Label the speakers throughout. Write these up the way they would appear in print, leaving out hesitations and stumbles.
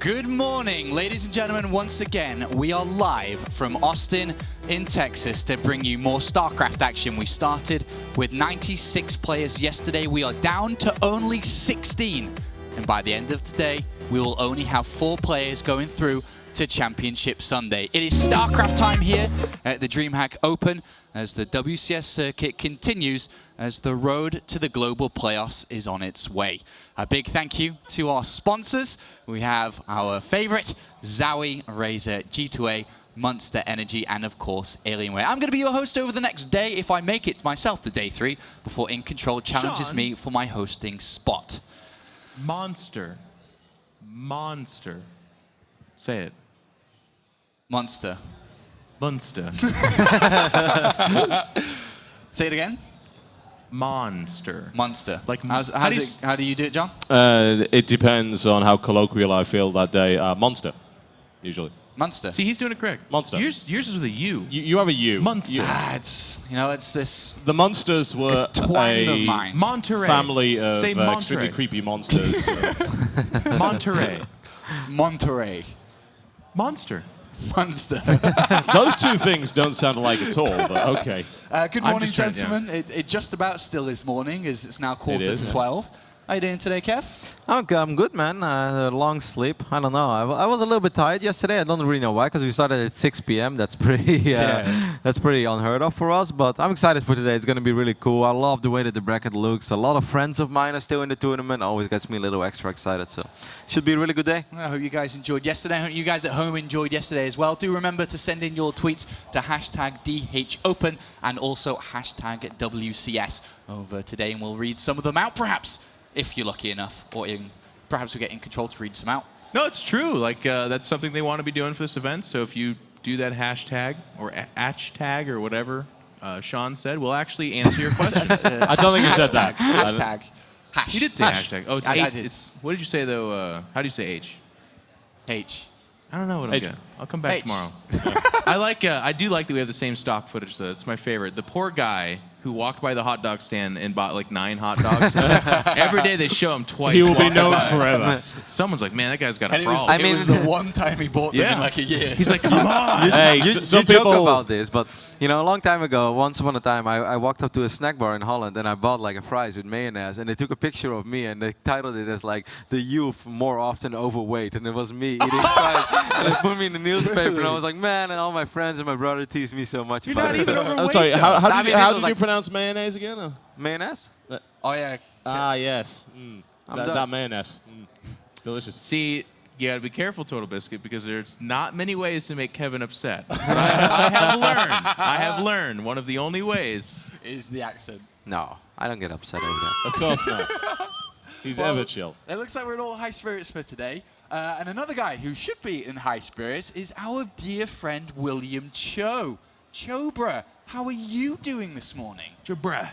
Speaker 1: Good morning, ladies and gentlemen. Once again, we are live from Austin in Texas to bring you more StarCraft action. We started with 96 players yesterday. We are down to only 16. And by the end of today, we will only have 4 players going through to Championship Sunday. It is StarCraft time here at the DreamHack Open as the WCS circuit continues as the road to the global playoffs is on its way. A big thank you to our sponsors. We have our favorite, Zowie, Razer, G2A, Monster Energy, and of course, Alienware. I'm going to be your host over the next day if I make it myself to day 3 before In Control challenges me for my hosting spot.
Speaker 2: Monster. Say it.
Speaker 1: Monster.
Speaker 2: Monster.
Speaker 1: Say it again.
Speaker 2: Monster.
Speaker 1: Monster.
Speaker 2: Like,
Speaker 1: how do you do it, John?
Speaker 3: It depends on how colloquial I feel that day. Monster, usually.
Speaker 1: Monster.
Speaker 2: See, he's doing it correct.
Speaker 3: Monster.
Speaker 2: Yours is with a U.
Speaker 3: You have a U.
Speaker 2: Monster.
Speaker 1: It's this.
Speaker 3: The Monsters were
Speaker 1: twang of mine.
Speaker 2: Monterey.
Speaker 3: Family of
Speaker 2: Say
Speaker 3: extremely creepy monsters.
Speaker 2: Monterey.
Speaker 1: Monterey.
Speaker 2: Monster.
Speaker 1: Monster.
Speaker 3: Those two things don't sound alike at all, but okay.
Speaker 1: Good morning, gentlemen. It just about still is morning, as it's now quarter to 12. How you doing today, Kev?
Speaker 4: I'm good, man. A long sleep. I don't know. I was a little bit tired yesterday. I don't really know why, because we started at 6 p.m. That's pretty that's pretty unheard of for us. But I'm excited for today. It's going to be really cool. I love the way that the bracket looks. A lot of friends of mine are still in the tournament. Always gets me a little extra excited. So should be a really good day.
Speaker 1: I hope you guys enjoyed yesterday. I hope you guys at home enjoyed yesterday as well. Do remember to send in your tweets to #DHOpen and also #WCS over today, and we'll read some of them out perhaps, if you're lucky enough, or perhaps we'll get In Control to read some out.
Speaker 2: No, it's true. Like, that's something they want to be doing for this event. So if you do that hashtag or hashtag or whatever Sean said, we'll actually answer your question.
Speaker 3: I don't think you said that.
Speaker 1: Hashtag. Hash.
Speaker 2: He did say hashtag. Oh, it's
Speaker 1: I
Speaker 2: H.
Speaker 1: did.
Speaker 2: What did you say, though? How do you say H?
Speaker 1: H.
Speaker 2: I don't know what I'm
Speaker 3: H.
Speaker 2: getting. I'll come back
Speaker 1: H.
Speaker 2: tomorrow. I do like that we have the same stock footage, though. It's my favorite. The poor guy who walked by the hot dog stand and bought like 9 hot dogs. Every day they show him twice.
Speaker 3: He will be
Speaker 2: walking
Speaker 3: known
Speaker 2: by.
Speaker 3: forever.
Speaker 2: Someone's like, man, that guy's got a
Speaker 1: And
Speaker 2: problem.
Speaker 1: it was the one time he bought them in like a year.
Speaker 2: He's like, come on.
Speaker 3: Hey,
Speaker 4: You
Speaker 3: some
Speaker 4: joke
Speaker 3: people
Speaker 4: about this, but you know, a long time ago, once upon a time, I walked up to a snack bar in Holland and I bought like a fries with mayonnaise, and they took a picture of me and they titled it as like the youth more often overweight, and it was me eating fries, and they put me in the newspaper, and I was like, man, and all my friends and my brother teased me so much.
Speaker 2: You're
Speaker 4: about
Speaker 2: not
Speaker 4: it.
Speaker 2: even
Speaker 4: So-
Speaker 2: overweight.
Speaker 3: I'm sorry, how
Speaker 4: I mean,
Speaker 3: did
Speaker 4: this was
Speaker 3: you
Speaker 4: like-
Speaker 3: pronounce mayonnaise again?
Speaker 4: Mayonnaise?
Speaker 1: Oh, yeah.
Speaker 3: Ah, yes.
Speaker 4: I'm done.
Speaker 3: That mayonnaise. Delicious.
Speaker 2: See, you gotta be careful, Total Biscuit, because there's not many ways to make Kevin upset. But I have learned one of the only ways.
Speaker 1: Is the accent.
Speaker 4: No, I don't get upset over that.
Speaker 3: Of course not. He's ever chill.
Speaker 1: It looks like we're in all high spirits for today. And another guy who should be in high spirits is our dear friend William Cho. Chobra, how are you doing this morning?
Speaker 2: Jabra.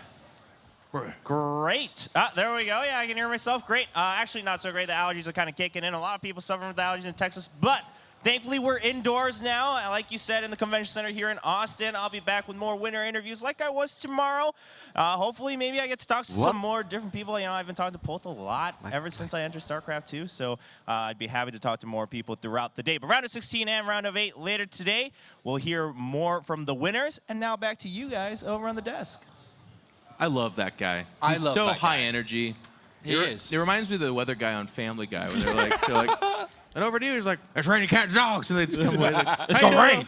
Speaker 5: Great. There we go. Yeah, I can hear myself. Great. Actually, not so great. The allergies are kind of kicking in. A lot of people suffering with allergies in Texas, but thankfully we're indoors now. Like you said, in the convention center here in Austin. I'll be back with more winter interviews like I was tomorrow. Hopefully, maybe I get to talk to some more different people. You know, I've been talking to Poth a lot ever since I entered StarCraft 2, so I'd be happy to talk to more people throughout the day. But round of 16 and round of 8 later today, we'll hear more from the winners. And now back to you guys over on the desk.
Speaker 2: I love that guy.
Speaker 1: I
Speaker 2: He's
Speaker 1: love
Speaker 2: so
Speaker 1: that
Speaker 2: high
Speaker 1: guy.
Speaker 2: energy.
Speaker 1: He is.
Speaker 2: It reminds me of the weather guy on Family Guy, where they're like, and over to you, he's like, it's raining cats and dogs. And they just come away like, it's gonna rain.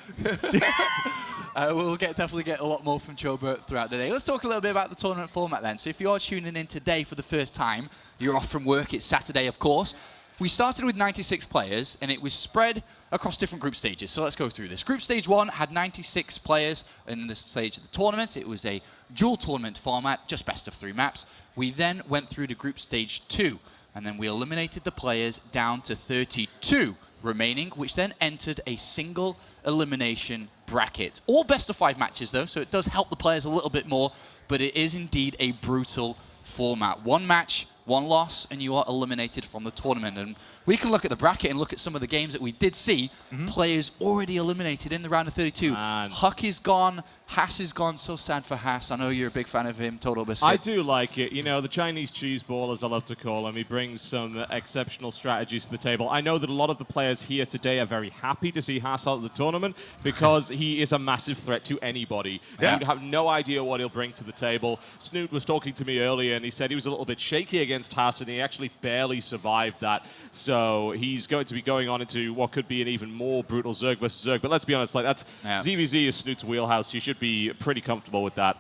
Speaker 1: We'll definitely get a lot more from Chobra throughout the day. Let's talk a little bit about the tournament format then. So if you are tuning in today for the first time, you're off from work, it's Saturday, of course. We started with 96 players, and it was spread across different group stages. So let's go through this. Group stage 1 had 96 players in this stage of the tournament. It was a dual tournament format, just best of 3 maps. We then went through to group stage 2, and then we eliminated the players down to 32 remaining, which then entered a single elimination bracket. All best of 5 matches, though, so it does help the players a little bit more, but it is indeed a brutal format. 1 match, 1 loss, and you are eliminated from the tournament. And we can look at the bracket and look at some of the games that we did see. Players already eliminated in the round of 32.
Speaker 3: Man.
Speaker 1: Huck is gone, Haas is gone. So sad for Haas. I know you're a big fan of him, Total Biscuit.
Speaker 3: I do like it. You know, the Chinese cheese ball, as I love to call him, he brings some exceptional strategies to the table. I know that a lot of the players here today are very happy to see Haas out of the tournament because he is a massive threat to anybody.
Speaker 1: Yeah.
Speaker 3: You have no idea what he'll bring to the table. Snute was talking to me earlier, and he said he was a little bit shaky against Haas, and he actually barely survived that. So he's going to be going on into what could be an even more brutal Zerg versus Zerg. But let's be honest, like that's ZvZ is Snute's wheelhouse. You should be pretty comfortable with that.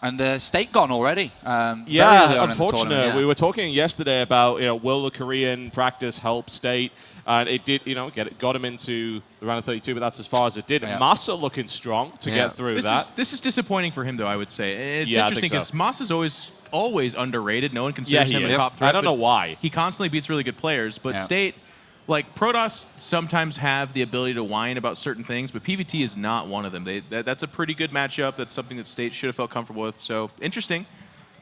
Speaker 1: And State gone already.
Speaker 3: Yeah, unfortunately. We were talking yesterday about, will the Korean practice help State? And it did, got him into the round of 32, but that's as far as it did.
Speaker 1: Yeah.
Speaker 3: Massa looking strong to get through that.
Speaker 2: This is disappointing for him, though, I would say. And it's
Speaker 3: Yeah, I
Speaker 2: interesting
Speaker 3: think
Speaker 2: because
Speaker 3: so.
Speaker 2: Massa's always underrated. No one considers him a top threat.
Speaker 3: I don't know why.
Speaker 2: He constantly beats really good players, but State, like Protoss, sometimes have the ability to whine about certain things, but PVT is not one of them. That's a pretty good matchup. That's something that State should have felt comfortable with. So interesting.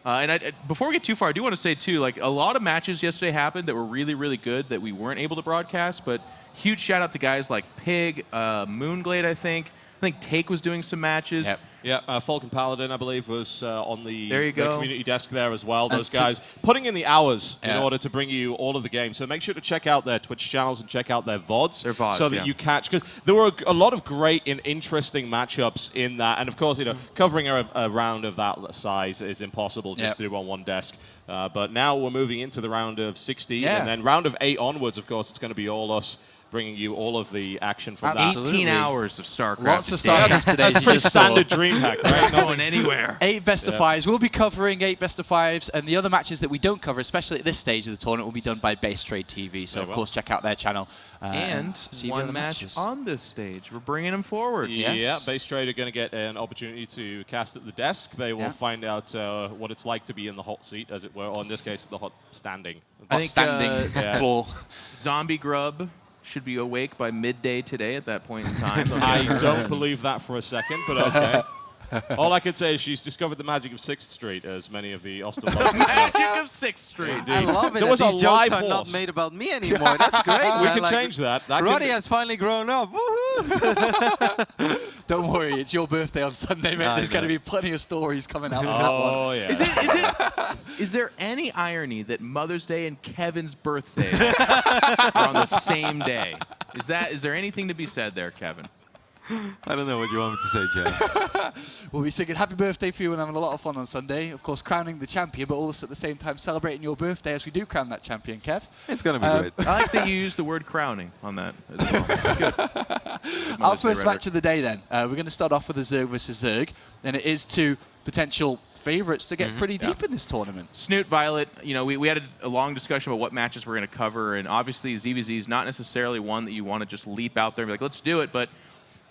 Speaker 2: And before we get too far, I do want to say too, like a lot of matches yesterday happened that were really, really good that we weren't able to broadcast. But huge shout out to guys like Pig, Moonglade, I think Take was doing some matches.
Speaker 1: Yep.
Speaker 3: Yeah, Falcon Paladin, I believe, was on the community desk there as well. Those
Speaker 1: And
Speaker 3: guys putting in the hours in order to bring you all of the games. So make sure to check out their Twitch channels and check out their VODs.
Speaker 2: Their VODs,
Speaker 3: so that you catch, because there were a lot of great and interesting matchups in that. And of course, covering a round of that size is impossible just to do on one desk. But now we're moving into the round of 60, and then round of 8 onwards, of course, it's going to be all us bringing you all of the action from that.
Speaker 2: 18 hours of StarCraft.
Speaker 1: Lots of StarCraft today.
Speaker 3: That's pretty standard DreamHack, right?
Speaker 2: Not going anywhere.
Speaker 1: 8 best of 5s. We'll be covering 8 best of 5s, and the other matches that we don't cover, especially at this stage of the tournament, will be done by Base Trade TV. So, of course, check out their channel.
Speaker 2: And
Speaker 1: see the
Speaker 2: one
Speaker 1: other
Speaker 2: match
Speaker 1: matches.
Speaker 2: on this stage. We're bringing them forward.
Speaker 3: Yeah,
Speaker 1: Yes.
Speaker 3: Base Trade are going to get an opportunity to cast at the desk. They will find out what it's like to be in the hot seat, as it were, or in this case, the hot standing.
Speaker 1: Hot standing floor.
Speaker 2: Zombie Grub should be awake by midday today at that point in time.
Speaker 3: I don't believe that for a second, but okay. All I can say is she's discovered the magic of 6th Street, as many of the Austin locals know.
Speaker 2: Magic of 6th Street.
Speaker 4: I love it.
Speaker 3: There was
Speaker 4: that
Speaker 3: a
Speaker 4: these jokes
Speaker 3: live
Speaker 4: are not
Speaker 3: horse.
Speaker 4: made about me anymore. That's great.
Speaker 3: We
Speaker 4: man.
Speaker 3: can
Speaker 4: Like,
Speaker 3: change that.
Speaker 4: Roddy has finally grown up. Woohoo!
Speaker 1: Don't worry, it's your birthday on Sunday, mate. There's going to be plenty of stories coming out from that one.
Speaker 3: Oh, yeah.
Speaker 2: Is there any irony that Mother's Day and Kevin's birthday are on the same day? Is there anything to be said there, Kevin?
Speaker 4: I don't know what you want me to say, Jeff.
Speaker 1: We'll be singing happy birthday for you and having a lot of fun on Sunday. Of course, crowning the champion, but also at the same time celebrating your birthday as we do crown that champion, Kev.
Speaker 4: It's going to be great.
Speaker 2: I like that you use the word crowning on that as well. That's good.
Speaker 1: Our first match of the day, then. We're going to start off with a Zerg versus Zerg, and it is 2 potential favorites to get pretty deep in this tournament.
Speaker 2: Snute, Violet, we had a long discussion about what matches we're going to cover, and obviously ZvZ is not necessarily one that you want to just leap out there and be like, let's do it, but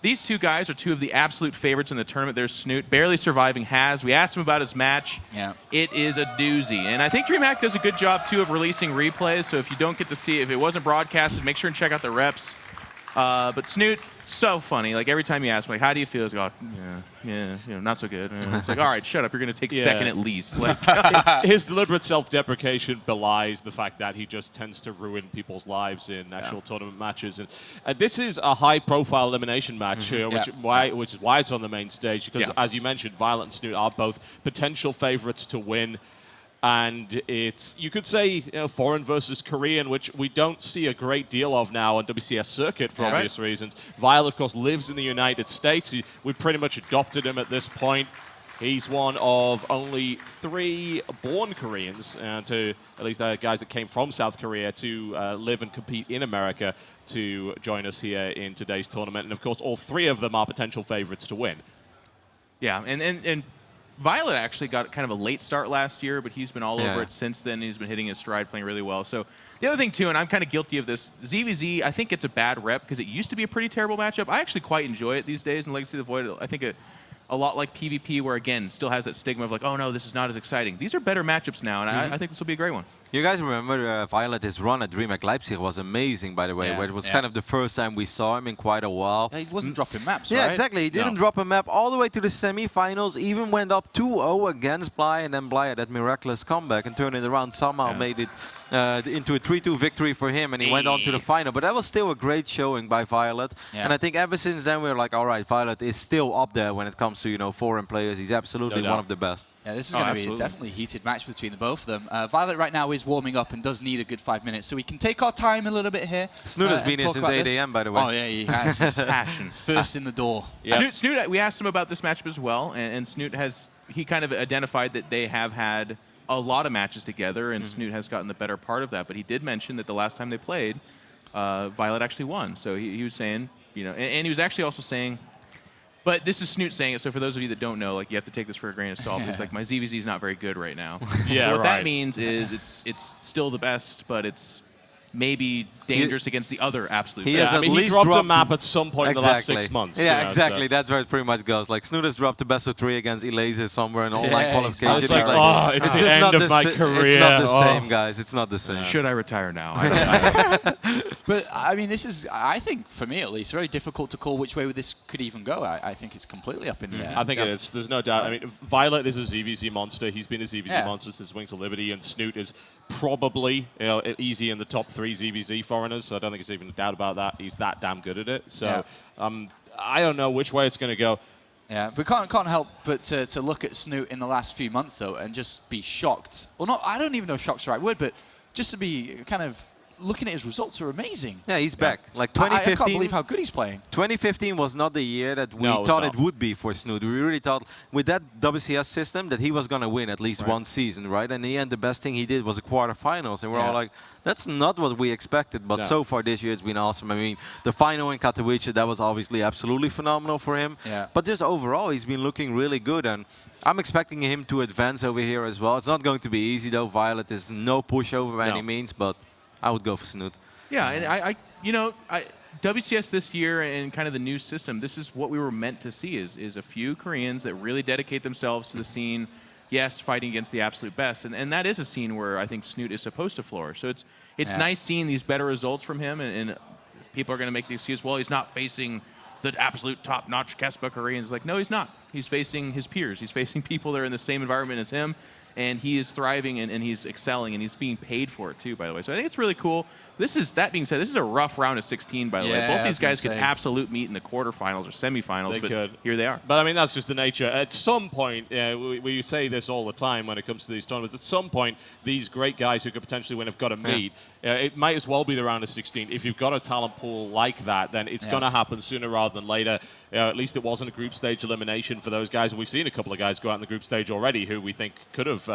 Speaker 2: these 2 guys are 2 of the absolute favorites in the tournament. There's Snute, barely surviving Haz. We asked him about his match.
Speaker 1: Yeah.
Speaker 2: It is a doozy. And I think DreamHack does a good job, too, of releasing replays. So if you don't get to see it, if it wasn't broadcasted, make sure and check out the reps. But Snute, so funny. Like, every time you ask him, like, how do you feel? He's like, oh, not so good. It's like, all right, shut up. You're going to take a second at least. Like,
Speaker 3: his deliberate self-deprecation belies the fact that he just tends to ruin people's lives in actual tournament matches. And this is a high-profile elimination match, which is why it's on the main stage. Because, as you mentioned, Violet and Snute are both potential favorites to win. And it's, you could say, foreign versus Korean, which we don't see a great deal of now on WCS circuit for obvious reasons. Violet, of course, lives in the United States. We pretty much adopted him at this point. He's one of only 3 born Koreans, to at least guys that came from South Korea, to live and compete in America to join us here in today's tournament. And, of course, all 3 of them are potential favorites to win.
Speaker 2: Yeah, and Violet actually got kind of a late start last year, but he's been all over it since then. He's been hitting his stride, playing really well. So the other thing, too, and I'm kind of guilty of this, ZvZ, I think it's a bad rep because it used to be a pretty terrible matchup. I actually quite enjoy it these days in Legacy of the Void. I think a lot like PvP, where, again, still has that stigma of like, oh, no, this is not as exciting. These are better matchups now, and I think this will be a great one.
Speaker 4: You guys remember Violet's run at DreamHack Leipzig was amazing, by the way, where it was kind of the first time we saw him in quite a while.
Speaker 1: Yeah, he wasn't dropping maps,
Speaker 4: Yeah,
Speaker 1: right?
Speaker 4: exactly. He didn't drop a map all the way to the semi-finals, even went up 2-0 against Bly, and then Bly had that miraculous comeback and turned it around, somehow made it into a 3-2 victory for him, and he went on to the final. But that was still a great showing by Violet. And I think ever since then, we were like, all right, Violet is still up there when it comes to, you know, foreign players. He's absolutely one of the best.
Speaker 1: Yeah, this is going to be definitely a heated match between the both of them. Violet right now is warming up and does need a good 5 minutes, so we can take our time a little bit here.
Speaker 4: Snute has been here since 8 AM, by the way.
Speaker 1: Oh, yeah, he has.
Speaker 2: Passion.
Speaker 1: First in the door.
Speaker 2: Snute, we asked him about this matchup as well, and Snute he kind of identified that they have had a lot of matches together, and Snute has gotten the better part of that. But he did mention that the last time they played, Violet actually won. So he was saying, you know, and he was actually also saying, but this is Snute saying it, so for those of you that don't know, like, you have to take this for a grain of salt. It's like, my ZvZ is not very good right now. So what that means is it's still the best, but it's maybe dangerous against the other absolute best.
Speaker 3: I mean, he dropped a map at some point in the last 6 months.
Speaker 4: Yeah, exactly. That's where it pretty much goes. Like, Snute has dropped the best of 3 agaast Elaser somewhere in online qualification.
Speaker 3: It's like, oh, it's the end of my career.
Speaker 4: It's not the same, guys. It's not the same.
Speaker 2: Should I retire now?
Speaker 1: But, I mean, this is, I think, for me at least, very difficult to call which way this could even go. I think it's completely up in the air.
Speaker 3: I think it is. There's no doubt. I mean, Violet is a ZvZ monster. He's been a ZvZ monster since Wings of Liberty, and Snute is probably, you know, easy in the top 3 ZvZ foreigners, so I don't think there's even a doubt about that. He's that damn good at it. So I don't know which way it's going to go.
Speaker 1: Yeah, but can't help but to look at Snute in the last few months, though, and just be shocked. Well, not, I don't even know if shocked's the right word, but just to be kind of looking at his results are amazing.
Speaker 4: Yeah, he's back. Like 2015.
Speaker 1: I can't believe how good he's playing.
Speaker 4: 2015 was not the year that we thought it would be for Snute. We really thought with that WCS system that he was going to win at least one season, right? And in the end, the best thing he did was a quarterfinals. And we're all like, that's not what we expected. But so far this year, it's been awesome. I mean, the final in Katowice, that was obviously absolutely phenomenal for him. But just overall, he's been looking really good. And I'm expecting him to advance over here as well. It's not going to be easy, though. Violet is no pushover by any means, but I would go for Snute.
Speaker 2: Yeah, and WCS this year and kind of the new system, this is what we were meant to see is a few Koreans that really dedicate themselves to the scene, yes, fighting against the absolute best. And that is a scene where I think Snute is supposed to flourish. So it's nice seeing these better results from him, and people are going to make the excuse, well, he's not facing the absolute top-notch Kespa Koreans. Like, no, he's not. He's facing his peers. He's facing people that are in the same environment as him. And he is thriving, and he's excelling, and he's being paid for it, too, by the way. So I think it's really cool. That being said, this is a rough round of 16, by the way. Both these guys could absolute meet in the quarterfinals or semifinals, but here they are.
Speaker 3: But, I mean, that's just the nature. At some point, we say this all the time when it comes to these tournaments, at some point, these great guys who could potentially win have got to meet. It might as well be the round of 16. If you've got a talent pool like that, then it's going to happen sooner rather than later. At least it wasn't a group stage elimination for those guys. And we've seen a couple of guys go out in the group stage already who we think could have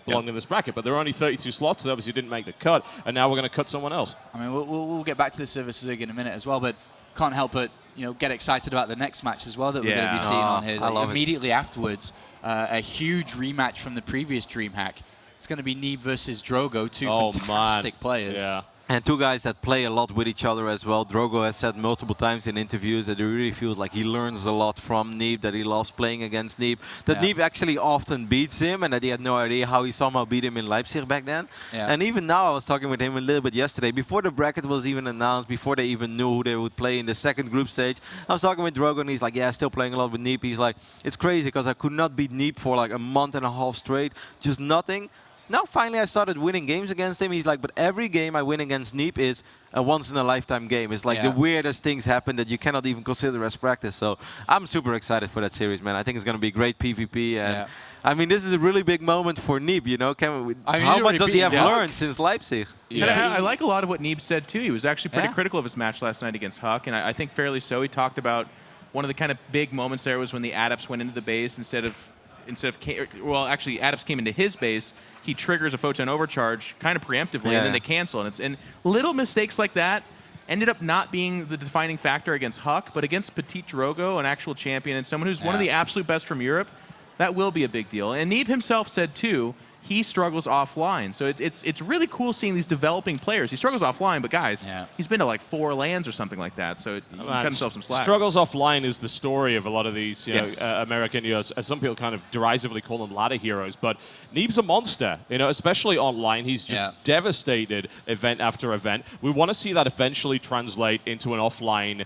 Speaker 3: belonged in this bracket. But there are only 32 slots, so obviously didn't make the cut. And now we're going to cut someone else.
Speaker 1: I mean, we'll get back to the ZvZ in a minute as well, but can't help but get excited about the next match as well that we're going to be seeing on here. Like, immediately afterwards, a huge rematch from the previous DreamHack. It's going to be Neeb versus Drogo, two fantastic players.
Speaker 3: Yeah.
Speaker 4: And two guys that play a lot with each other as well. Drogo has said multiple times in interviews that he really feels like he learns a lot from Neeb, that he loves playing against Neeb, that Neeb actually often beats him, and that he had no idea how he somehow beat him in Leipzig back then. And even now, I was talking with him a little bit yesterday, before the bracket was even announced, before they even knew who they would play in the second group stage. I was talking with Drogo, and he's like, yeah, still playing a lot with Neeb. He's like, it's crazy, because I could not beat Neeb for like a month and a half straight, just nothing. Now, finally, I started winning games against him. He's like, but every game I win against Neeb is a once-in-a-lifetime game. It's like the weirdest things happen that you cannot even consider as practice. So I'm super excited for that series, man. I think it's going to be great PvP. And I mean, this is a really big moment for Neeb, how much does he have learned since Leipzig?
Speaker 2: I like a lot of what Neeb said, too. He was actually pretty critical of his match last night against Huck, and I think fairly so. He talked about one of the kind of big moments there was when the Adepts went into the base actually, Adepts came into his base. He triggers a photon overcharge kind of preemptively, and then they cancel. And little mistakes like that ended up not being the defining factor against Huck, but against Petit Drogo, an actual champion, and someone who's one of the absolute best from Europe, that will be a big deal. And Neeb himself said, too, he struggles offline. So it's really cool seeing these developing players. He struggles offline, but guys, he's been to like 4 LANs or something like that. So he cut himself some slack.
Speaker 3: Struggles offline is the story of a lot of these American, as some people kind of derisively call them ladder heroes. But Neeb's a monster, especially online. He's just devastated event after event. We want to see that eventually translate into an offline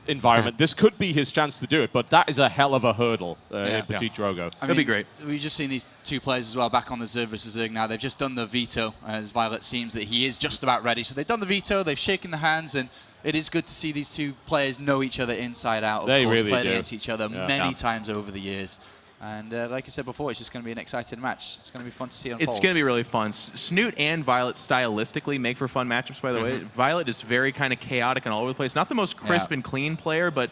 Speaker 3: environment. This could be his chance to do it, but that is a hell of a hurdle in Petit Drogo.
Speaker 1: That'd
Speaker 2: be great.
Speaker 1: We've just seen these 2 players as well back on the ZvZ now. They've just done the veto, as Violet seems that he is just about ready. So they've done the veto, they've shaken the hands, and it is good to see these 2 players know each other inside out. Of course,
Speaker 3: really
Speaker 1: played
Speaker 3: do.
Speaker 1: against each other many times over the years. And like I said before, it's just going to be an exciting match. It's going to be fun to see unfold.
Speaker 2: It's going to be really fun. Snute and Violet stylistically make for fun matchups, by the way. Violet is very kind of chaotic and all over the place. Not the most crisp and clean player, but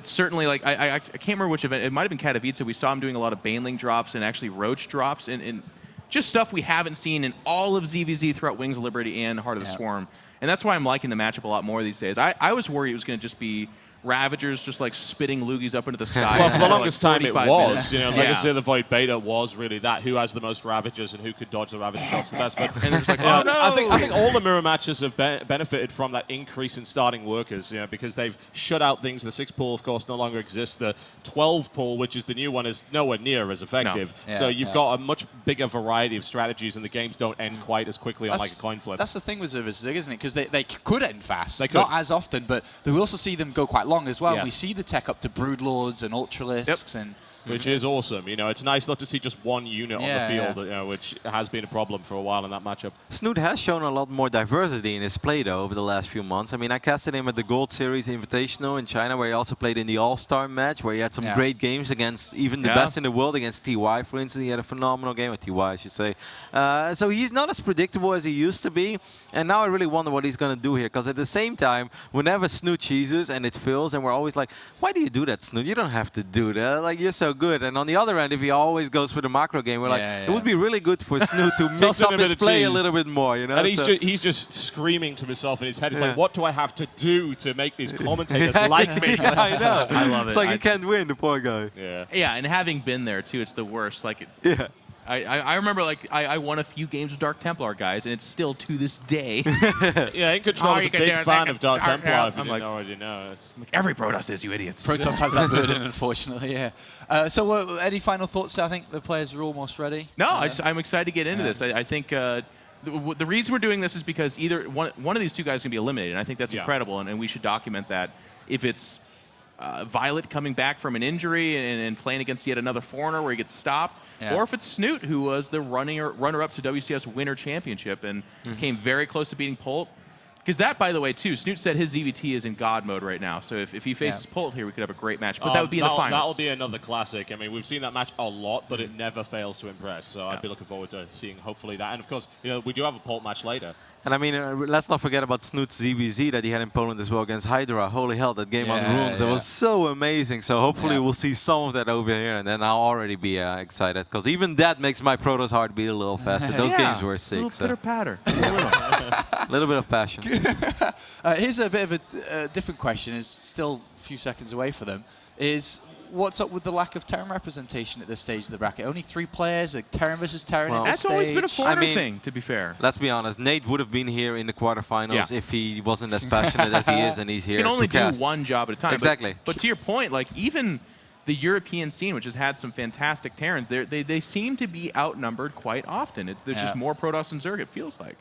Speaker 2: certainly, like, I can't remember which event. It might have been Katowice. We saw him doing a lot of Baneling drops and actually Roach drops and just stuff we haven't seen in all of ZvZ throughout Wings of Liberty and Heart of the Swarm. And that's why I'm liking the matchup a lot more these days. I was worried it was going to just be Ravagers just like spitting loogies up into the sky.
Speaker 3: Well, for the longest time it was.
Speaker 2: Minutes.
Speaker 3: Legacy of the Void Beta was really that. Who has the most Ravagers and who could dodge the Ravager shots the best. But
Speaker 2: and it's like, oh no!
Speaker 3: I think all the mirror matches have benefited from that increase in starting workers, because they've shut out things. The 6 pool, of course, no longer exists. The 12 pool, which is the new one, is nowhere near as effective.
Speaker 1: No.
Speaker 3: So you've got a much bigger variety of strategies, and the games don't end quite as quickly on like a coin flip.
Speaker 1: That's the thing with ZvZ, isn't it? Because they could end fast.
Speaker 3: They could.
Speaker 1: Not as often, but we also see them go quite long as well.
Speaker 3: Yes.
Speaker 1: We see the tech up to Broodlords and Ultralisks and
Speaker 3: which is awesome. It's nice not to see just one unit on the field, which has been a problem for a while in that matchup.
Speaker 4: Snute has shown a lot more diversity in his play, though, over the last few months. I mean, I casted him at the Gold Series Invitational in China, where he also played in the All-Star match, where he had some great games against even the best in the world, against TY, for instance. He had a phenomenal game with TY, I should say. So he's not as predictable as he used to be, and now I really wonder what he's going to do here, because at the same time, whenever Snute cheeses and it fails, and we're always like, why do you do that, Snute? You don't have to do that. Like, you're so good. And on the other end, if he always goes for the macro game, we're like, it would be really good for Snute to mix up his play a little bit more,
Speaker 3: And he's just screaming to himself in his head. It's like, what do I have to do to make these commentators like me?
Speaker 4: I know.
Speaker 2: I love it.
Speaker 4: It's like he can't win, the poor guy.
Speaker 2: Yeah, and having been there too, it's the worst. Like, I remember, like, I won a few games with Dark Templar guys, and it's still to this day.
Speaker 3: In Control is a big fan of Dark Templar, if you didn't already know.
Speaker 2: Like, every Protoss is, you idiots.
Speaker 1: Protoss has that burden, unfortunately, so any final thoughts? I think the players are almost ready.
Speaker 2: No, I'm excited to get into this. I think the reason we're doing this is because either one of these 2 guys can be eliminated, and I think that's incredible, and we should document that. If it's Violet coming back from an injury and playing against yet another foreigner where he gets stopped, or if it's Snute, who was the runner-up to WCS Winter Championship and came very close to beating Polt. Because that, by the way, too, Snute said his ZvT is in God mode right now. So if he faces Polt here, we could have a great match. But that would be in the finals.
Speaker 3: That'll be another classic. I mean, we've seen that match a lot, but it never fails to impress. So I'd be looking forward to seeing, hopefully, that. And, of course, we do have a Polt match later.
Speaker 4: And I mean, let's not forget about Snute's ZvZ that he had in Poland as well against Hydra. Holy hell, that game on Runes, that was so amazing. So hopefully we'll see some of that over here, and then I'll already be excited. Because even that makes my Protoss heart beat a little faster. Those games were sick.
Speaker 2: A little pitter-patter.
Speaker 4: A little bit of passion.
Speaker 1: Here's a bit of a different question. Is still a few seconds away for them. Is what's up with the lack of Terran representation at this stage of the bracket? Only 3 players, like Terran versus Terran.
Speaker 4: Well,
Speaker 1: at
Speaker 2: that's
Speaker 1: this
Speaker 2: always
Speaker 1: stage.
Speaker 2: been a foreigner thing, to be fair.
Speaker 4: Let's be honest. Nate would have been here in the quarterfinals if he wasn't as passionate as he is, and he's here.
Speaker 2: You can only
Speaker 4: to cast.
Speaker 2: do one job at a time.
Speaker 4: Exactly.
Speaker 2: But to your point, like even the European scene, which has had some fantastic Terrans, they seem to be outnumbered quite often. There's just more Protoss and Zerg, it feels like.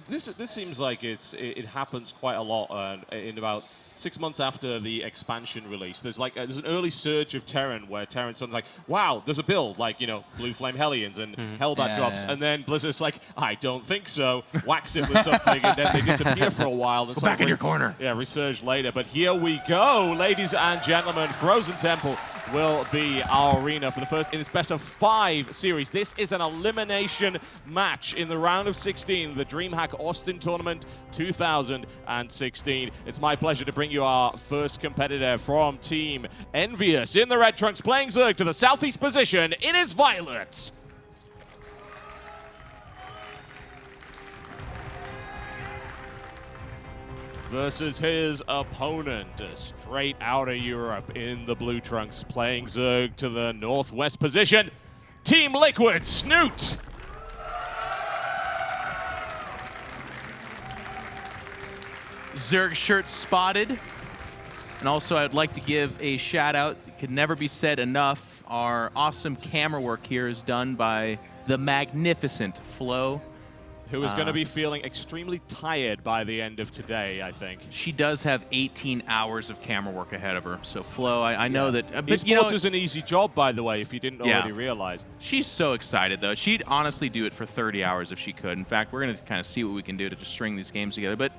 Speaker 3: This seems like it happens quite a lot in about 6 months after the expansion release. There's an early surge of Terran where Terran's sort of like, wow, there's a build like Blue Flame Hellions and Hellbat drops, and then Blizzard's like, I don't think so. Whacks it with something, and then they disappear for a while. And
Speaker 2: Go back in your corner.
Speaker 3: Yeah, resurge later. But here we go, ladies and gentlemen. Frozen Temple will be our arena for the first in its best of 5 series. This is an elimination match in the round of 16, the DreamHack Austin Tournament 2016. It's my pleasure to bring you our first competitor from Team Envious. In the red trunks, playing Zerg to the southeast position, it is Violet. Versus his opponent, straight out of Europe in the blue trunks, playing Zerg to the northwest position, Team Liquid, Snute.
Speaker 2: Zerg shirt spotted. And also, I'd like to give a shout out, it could never be said enough, our awesome camera work here is done by the magnificent Flo.
Speaker 3: Who is going to be feeling extremely tired by the end of today, I think.
Speaker 2: She does have 18 hours of camera work ahead of her. So, Flo, I know that... But,
Speaker 3: eSports is an easy job, by the way, if you didn't already realize.
Speaker 2: She's so excited, though. She'd honestly do it for 30 hours if she could. In fact, we're going to kind of see what we can do to just string these games together. But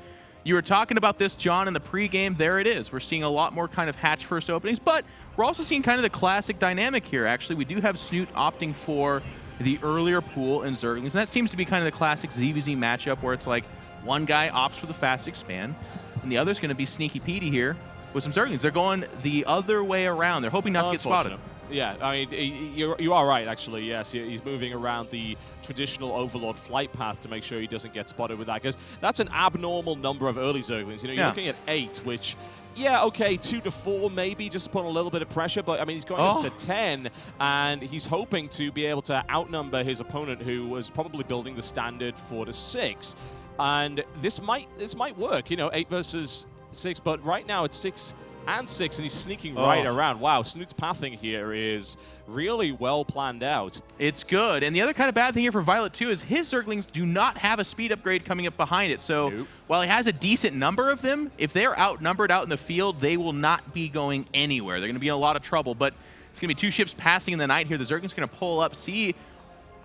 Speaker 2: you were talking about this, John, in the pregame. There it is. We're seeing a lot more kind of hatch first openings, but we're also seeing kind of the classic dynamic here, actually. We do have Snute opting for the earlier pool and Zerglings, and that seems to be kind of the classic ZvZ matchup where it's like one guy opts for the fast expand, and the other's going to be sneaky Petey here with some Zerglings. They're going the other way around. They're hoping not to get spotted.
Speaker 3: Yeah, I mean, you are right, actually, yes. He's moving around the traditional Overlord flight path to make sure he doesn't get spotted with that, because that's an abnormal number of early Zerglings. You know, you're looking at 8, which... Yeah, okay, 2 to 4 maybe, just to put a little bit of pressure, but I mean, he's going up to 10, and he's hoping to be able to outnumber his opponent, who was probably building the standard 4 to 6. And this might work, you know, 8 versus 6, but right now it's 6 and 6, and he's sneaking right around. Wow, Snute's pathing here is really well planned out.
Speaker 2: It's good. And the other kind of bad thing here for Violet, too, is his Zerglings do not have a speed upgrade coming up behind it. So while he has a decent number of them, if they're outnumbered out in the field, they will not be going anywhere. They're going to be in a lot of trouble. But it's going to be 2 ships passing in the night here. The Zerglings going to pull up, see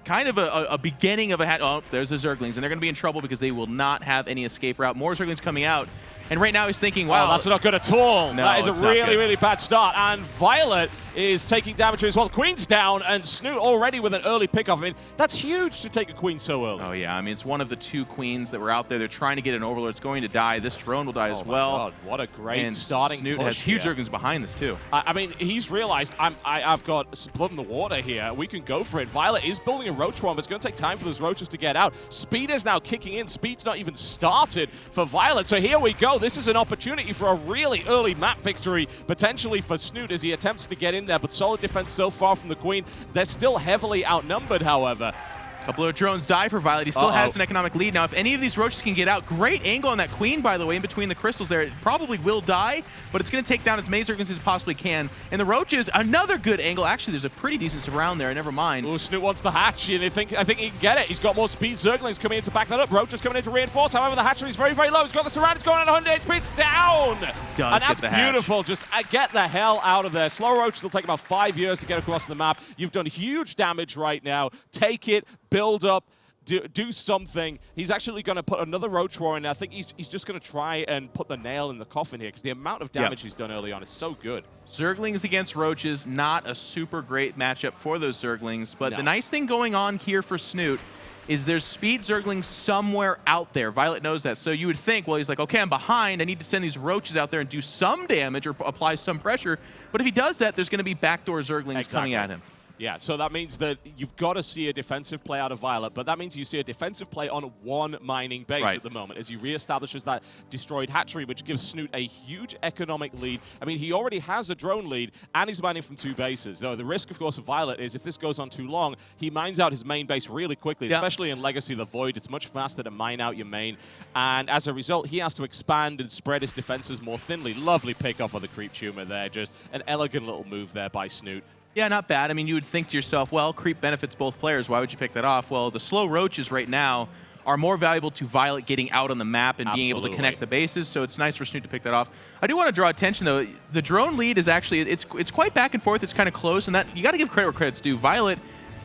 Speaker 2: kind of a beginning of a hat. Oh, there's the Zerglings, and they're going to be in trouble because they will not have any escape route. More Zerglings coming out. And right now he's thinking, wow.
Speaker 3: Oh, that's not good at all.
Speaker 2: No,
Speaker 3: that is a really, really bad start. And Violet is taking damage as well. Queen's down, and Snute already with an early pickoff. I mean, that's huge to take a Queen so early.
Speaker 2: Oh, yeah. I mean, it's one of the 2 Queens that were out there. They're trying to get an Overlord. It's going to die. This drone will die as well.
Speaker 3: God, what a great starting
Speaker 2: Snute
Speaker 3: push
Speaker 2: has huge
Speaker 3: here.
Speaker 2: Zerglings behind this, too.
Speaker 3: I mean, he's realized I've got some blood in the water here. We can go for it. Violet is building a Roach Swarm. It's going to take time for those Roaches to get out. Speed is now kicking in. Speed's not even started for Violet. So here we go. This is an opportunity for a really early map victory, potentially for Snute as he attempts to get in there, but solid defense so far from the Queen. They're still heavily outnumbered, however.
Speaker 2: A couple of drones die for Violet. He still has an economic lead. Now, if any of these Roaches can get out, great angle on that Queen, by the way, in between the crystals there. It probably will die, but it's going to take down as many Zerglings as it possibly can. And the Roaches, another good angle. Actually, there's a pretty decent surround there. Never mind.
Speaker 3: Ooh, Snute wants the hatch, and I think he can get it. He's got more speed. Zerglings coming in to back that up. Roaches coming in to reinforce. However, the hatchery is very, very low. He's got the surround. It's going at 100 HP. It's down. And that's beautiful. Just get the hell out of there. Slow Roaches will take about 5 years to get across the map. You've done huge damage right now. Take it. Build up. Do something. He's actually going to put another Roach War in there. I think he's just going to try and put the nail in the coffin here because the amount of damage he's done early on is so good.
Speaker 2: Zerglings against Roaches, not a super great matchup for those Zerglings, but the nice thing going on here for Snute is there's speed Zerglings somewhere out there. Violet knows that. So you would think, well, he's like, okay, I'm behind. I need to send these Roaches out there and do some damage or apply some pressure. But if he does that, there's going to be backdoor Zerglings coming at him.
Speaker 3: Yeah, so that means that you've got to see a defensive play out of Violet, but that means you see a defensive play on one mining base at the moment as he reestablishes that destroyed hatchery, which gives Snute a huge economic lead. I mean, he already has a drone lead, and he's mining from 2 bases. Though the risk, of course, of Violet is if this goes on too long, he mines out his main base really quickly, especially in Legacy of the Void. It's much faster to mine out your main, and as a result, he has to expand and spread his defenses more thinly. Lovely pick off of the Creep Tumor there. Just an elegant little move there by Snute.
Speaker 2: Yeah, not bad. I mean, you would think to yourself, well, creep benefits both players. Why would you pick that off? Well, the slow Roaches right now are more valuable to Violet getting out on the map and being able to connect the bases, so it's nice for Snute to pick that off. I do want to draw attention, though. The drone lead is actually, it's quite back and forth. It's kind of close, and that you got to give credit where credit's due. Violet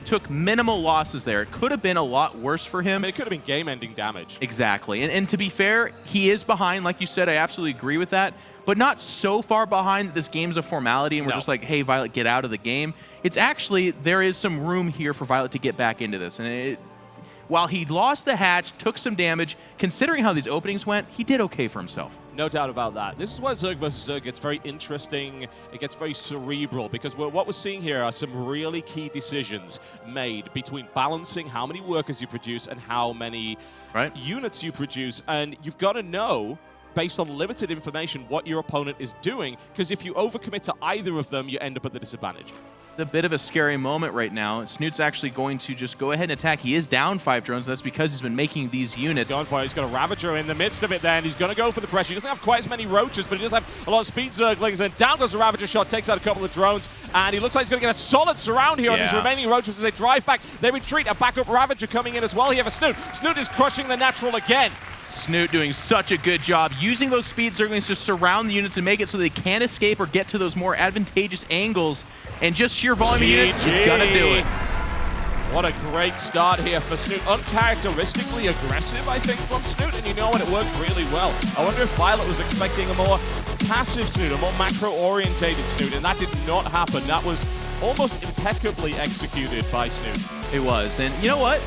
Speaker 2: took minimal losses there. It could have been a lot worse for him.
Speaker 3: I mean, it could have been game-ending damage.
Speaker 2: Exactly. And to be fair, he is behind. Like you said, I absolutely agree with that. But not so far behind that this game's a formality and we're just like, hey, Violet, get out of the game. It's actually, there is some room here for Violet to get back into this. And while he lost the hatch, took some damage, considering how these openings went, he did okay for himself.
Speaker 3: No doubt about that. This is where Zerg versus Zerg gets very interesting. It gets very cerebral because what we're seeing here are some really key decisions made between balancing how many workers you produce and how many units you produce. And you've got to know, based on limited information, what your opponent is doing, because if you overcommit to either of them, you end up at the disadvantage.
Speaker 2: a bit of a scary moment right now. Snute's actually going to just go ahead and attack. He is down 5 drones. That's because he's been making these units.
Speaker 3: He's going for it. He's got a Ravager in the midst of it there, and he's going to go for the pressure. He doesn't have quite as many roaches, but he does have a lot of speed zerglings, and down goes the Ravager shot, takes out a couple of drones, and he looks like he's going to get a solid surround here on these remaining roaches as they drive back. They retreat. A backup Ravager coming in as well. You have a Snute. Snute is crushing the natural again.
Speaker 2: Snute doing such a good job using those speed zerglings to surround the units and make it so they can't escape or get to those more advantageous angles. And just sheer volume of units is going to do it.
Speaker 3: What a great start here for Snute. Uncharacteristically aggressive, I think, from Snute, and you know what? It works really well. I wonder if Violet was expecting a more passive Snute, a more macro-orientated Snute, and that did not happen. That was almost impeccably executed by Snute.
Speaker 2: It was. And you know what?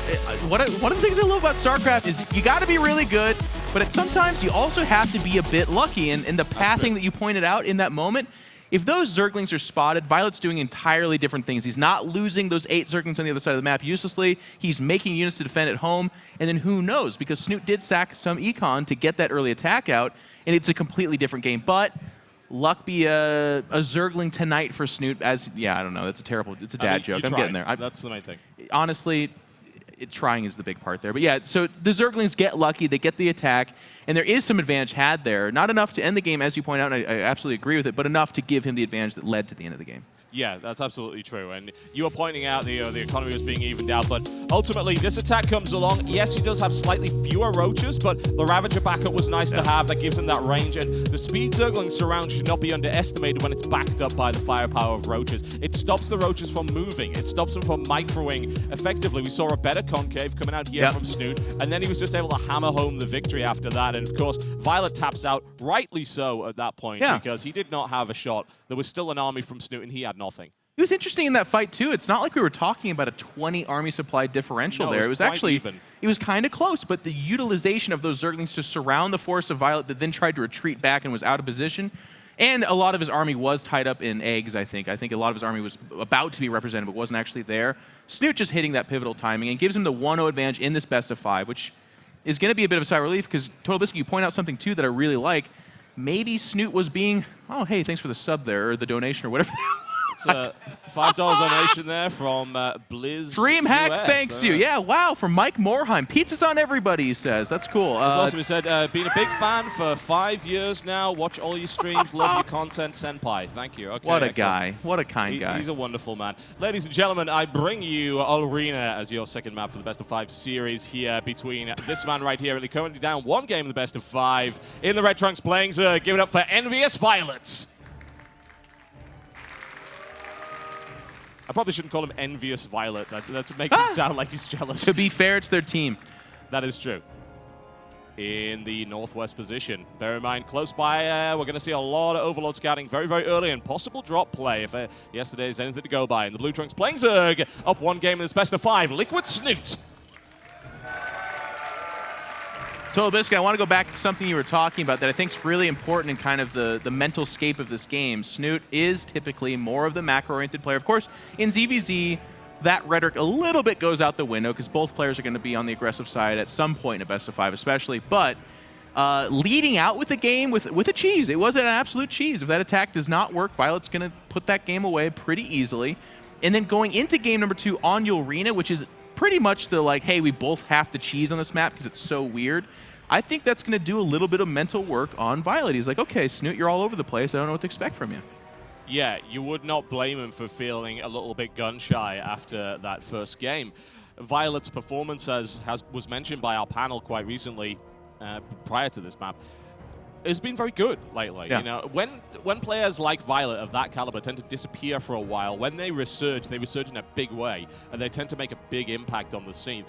Speaker 2: One of the things I love about StarCraft is you got to be really good, but sometimes you also have to be a bit lucky. And the pathing that you pointed out in that moment, if those Zerglings are spotted, Violet's doing entirely different things. He's not losing those 8 Zerglings on the other side of the map uselessly. He's making units to defend at home. And then who knows? Because Snute did sack some econ to get that early attack out, and it's a completely different game. But luck be a Zergling tonight for Snute as, I don't know. It's a dad joke. I'm getting there.
Speaker 3: That's the main thing.
Speaker 2: Honestly, trying is the big part there. But yeah, so the Zerglings get lucky. They get the attack. And there is some advantage had there. Not enough to end the game, as you point out, and I absolutely agree with it, but enough to give him the advantage that led to the end of the game.
Speaker 3: Yeah, that's absolutely true. And you were pointing out the economy was being evened out, but ultimately this attack comes along. Yes, he does have slightly fewer roaches, but the Ravager backup was nice to have. That gives him that range, and the speed Zergling surround should not be underestimated when it's backed up by the firepower of roaches. It stops the roaches from moving. It stops them from microing effectively. We saw a better concave coming out here from Snute, and then he was just able to hammer home the victory after that. And of course, Violet taps out, rightly so at that point, because he did not have a shot. There was still an army from Snute, and he had nothing.
Speaker 2: It was interesting in that fight, too. It's not like we were talking about a 20 army supply differential there. It was actually
Speaker 3: even.
Speaker 2: It was kind of close, but the utilization of those Zerglings to surround the force of Violet that then tried to retreat back and was out of position, and a lot of his army was tied up in eggs, I think. I think a lot of his army was about to be represented, but wasn't actually there. Snute just hitting that pivotal timing and gives him the 1-0 advantage in this best of 5, which is going to be a bit of a sigh of relief because, Total Biscuit, you point out something, too, that I really like. Maybe Snute was being, oh, hey, thanks for the sub there, or the donation, or whatever.
Speaker 3: It's a $5 donation there from Blizz
Speaker 2: DreamHack
Speaker 3: US.
Speaker 2: thanks you. Yeah, wow, from Mike Morheim. Pizza's on everybody, he says. That's cool.
Speaker 3: He's also said, been a big fan for 5 years now. Watch all your streams. Love your content, Senpai. Thank you. Okay,
Speaker 2: what a
Speaker 3: excellent.
Speaker 2: guy. What a kind guy.
Speaker 3: He's a wonderful man. Ladies and gentlemen, I bring you Arena as your second map for the best of 5 series here between this man right here. And they're currently down 1 game in the best of 5. In the Red Trunks playing, give it up for Envious Violets. I probably shouldn't call him Envious Violet. That makes him sound like he's jealous.
Speaker 2: To be fair, it's their team.
Speaker 3: That is true. In the northwest position. Bear in mind, close by, we're going to see a lot of Overlord scouting very, very early and possible drop play if yesterday is anything to go by. And the Blue Trunks playing Zerg up 1 game in this best of 5. Liquid Snute.
Speaker 2: Total Biscuit, I want to go back to something you were talking about that I think is really important in kind of the mental scape of this game. Snute is typically more of the macro-oriented player. Of course, in ZvZ, that rhetoric a little bit goes out the window because both players are going to be on the aggressive side at some point in a best of 5 especially. But leading out with the game with a cheese, it was an absolute cheese. If that attack does not work, Violet's going to put that game away pretty easily. And then going into game number 2 on Arena, which is pretty much the like, hey, we both have to cheese on this map because it's so weird. I think that's going to do a little bit of mental work on Violet. He's like, okay, Snute, you're all over the place. I don't know what to expect from you.
Speaker 3: Yeah, you would not blame him for feeling a little bit gun-shy after that first game. Violet's performance, as was mentioned by our panel quite recently prior to this map, has been very good lately.
Speaker 2: Yeah.
Speaker 3: You know, when players like Violet of that caliber tend to disappear for a while, when they resurge in a big way, and they tend to make a big impact on the scene.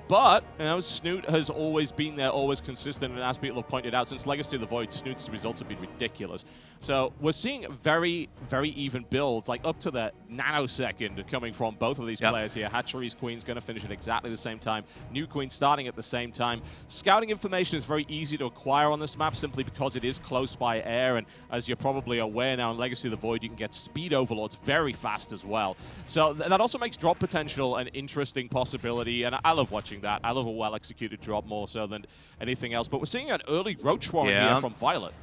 Speaker 3: But, you know, Snute has always been there, always consistent, and as people have pointed out, since Legacy of the Void, Snute's results have been ridiculous. So we're seeing very, very even builds, like up to the nanosecond coming from both of these players here. Hatchery's Queen's going to finish at exactly the same time. New Queen starting at the same time. Scouting information is very easy to acquire on this map simply because it is close by air, and as you're probably aware now in Legacy of the Void, you can get speed overlords very fast as well. So that also makes drop potential an interesting possibility, and I love watching that. I love a well-executed drop more so than anything else. But we're seeing an early Roach Warren here from Violet.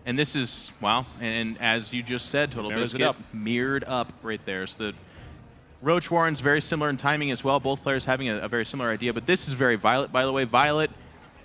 Speaker 2: And this is, wow, and as you just said, Total Biscuit, mirrored up right there. So Roach Warren's very similar in timing as well. Both players having a very similar idea, but this is very Violet, by the way. Violet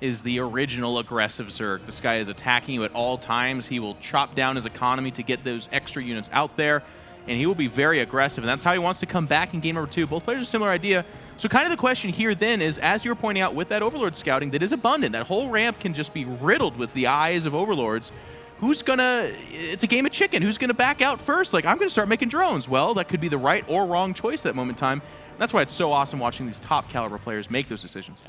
Speaker 2: is the original aggressive Zerg. This guy is attacking you at all times. He will chop down his economy to get those extra units out there, and he will be very aggressive, and that's how he wants to come back in game number 2. Both players have a similar idea. So kind of the question here then is, as you were pointing out with that Overlord scouting that is abundant, that whole ramp can just be riddled with the eyes of Overlords. Who's gonna, it's a game of chicken. Who's gonna back out first? Like, I'm gonna start making drones. Well, that could be the right or wrong choice at that moment in time. That's why it's so awesome watching these top caliber players make those decisions.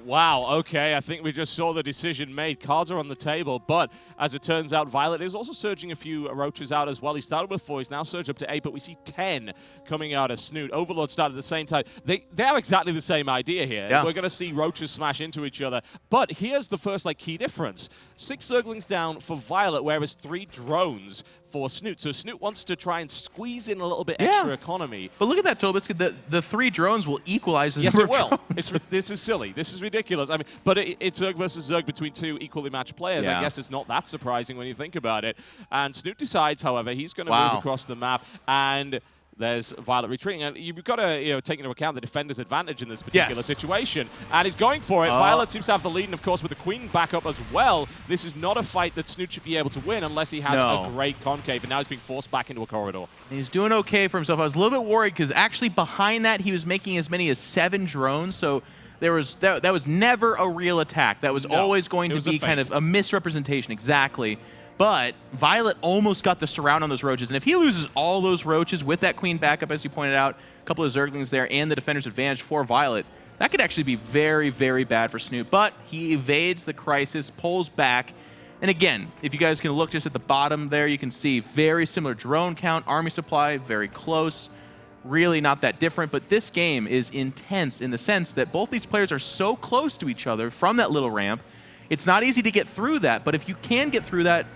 Speaker 3: Wow, okay, I think we just saw the decision made. Cards are on the table, but as it turns out, Violet is also surging a few Roaches out as well. He started with 4, he's now surged up to 8, but we see 10 coming out of Snute. Overlord started at the same time. They have exactly the same idea here.
Speaker 2: Yeah.
Speaker 3: We're going to see Roaches smash into each other, but here's the first key difference. 6 Zerglings down for Violet, whereas 3 drones for Snute. So Snute wants to try and squeeze in a little bit extra economy.
Speaker 2: But look at that, Tobiscuit. The 3 drones will equalize the
Speaker 3: Yes,
Speaker 2: number
Speaker 3: it
Speaker 2: of
Speaker 3: will.
Speaker 2: drones.
Speaker 3: This is silly. This is ridiculous. I mean, but it's Zerg versus Zerg between 2 equally matched players.
Speaker 2: Yeah.
Speaker 3: I guess it's not that surprising when you think about it. And Snute decides, however, he's going to move across the map, and there's Violet retreating. And you've got to take into account the defender's advantage in this particular situation. And he's going for it. Violet seems to have the lead, and of course, with the Queen back up as well, this is not a fight that Snute should be able to win unless he has a great concave. And now he's being forced back into a corridor.
Speaker 2: He's doing okay for himself. I was a little bit worried because actually behind that, he was making as many as 7 drones. So there was that was never a real attack. That was always going to be kind of a misrepresentation. Exactly. But Violet almost got the surround on those Roaches, and if he loses all those Roaches with that Queen backup, as you pointed out, a couple of Zerglings there, and the defender's advantage for Violet, that could actually be very, very bad for Snute. But he evades the crisis, pulls back, and again, if you guys can look just at the bottom there, you can see very similar drone count, army supply, very close, really not that different. But this game is intense in the sense that both these players are so close to each other from that little ramp. It's not easy to get through that, but if you can get through that,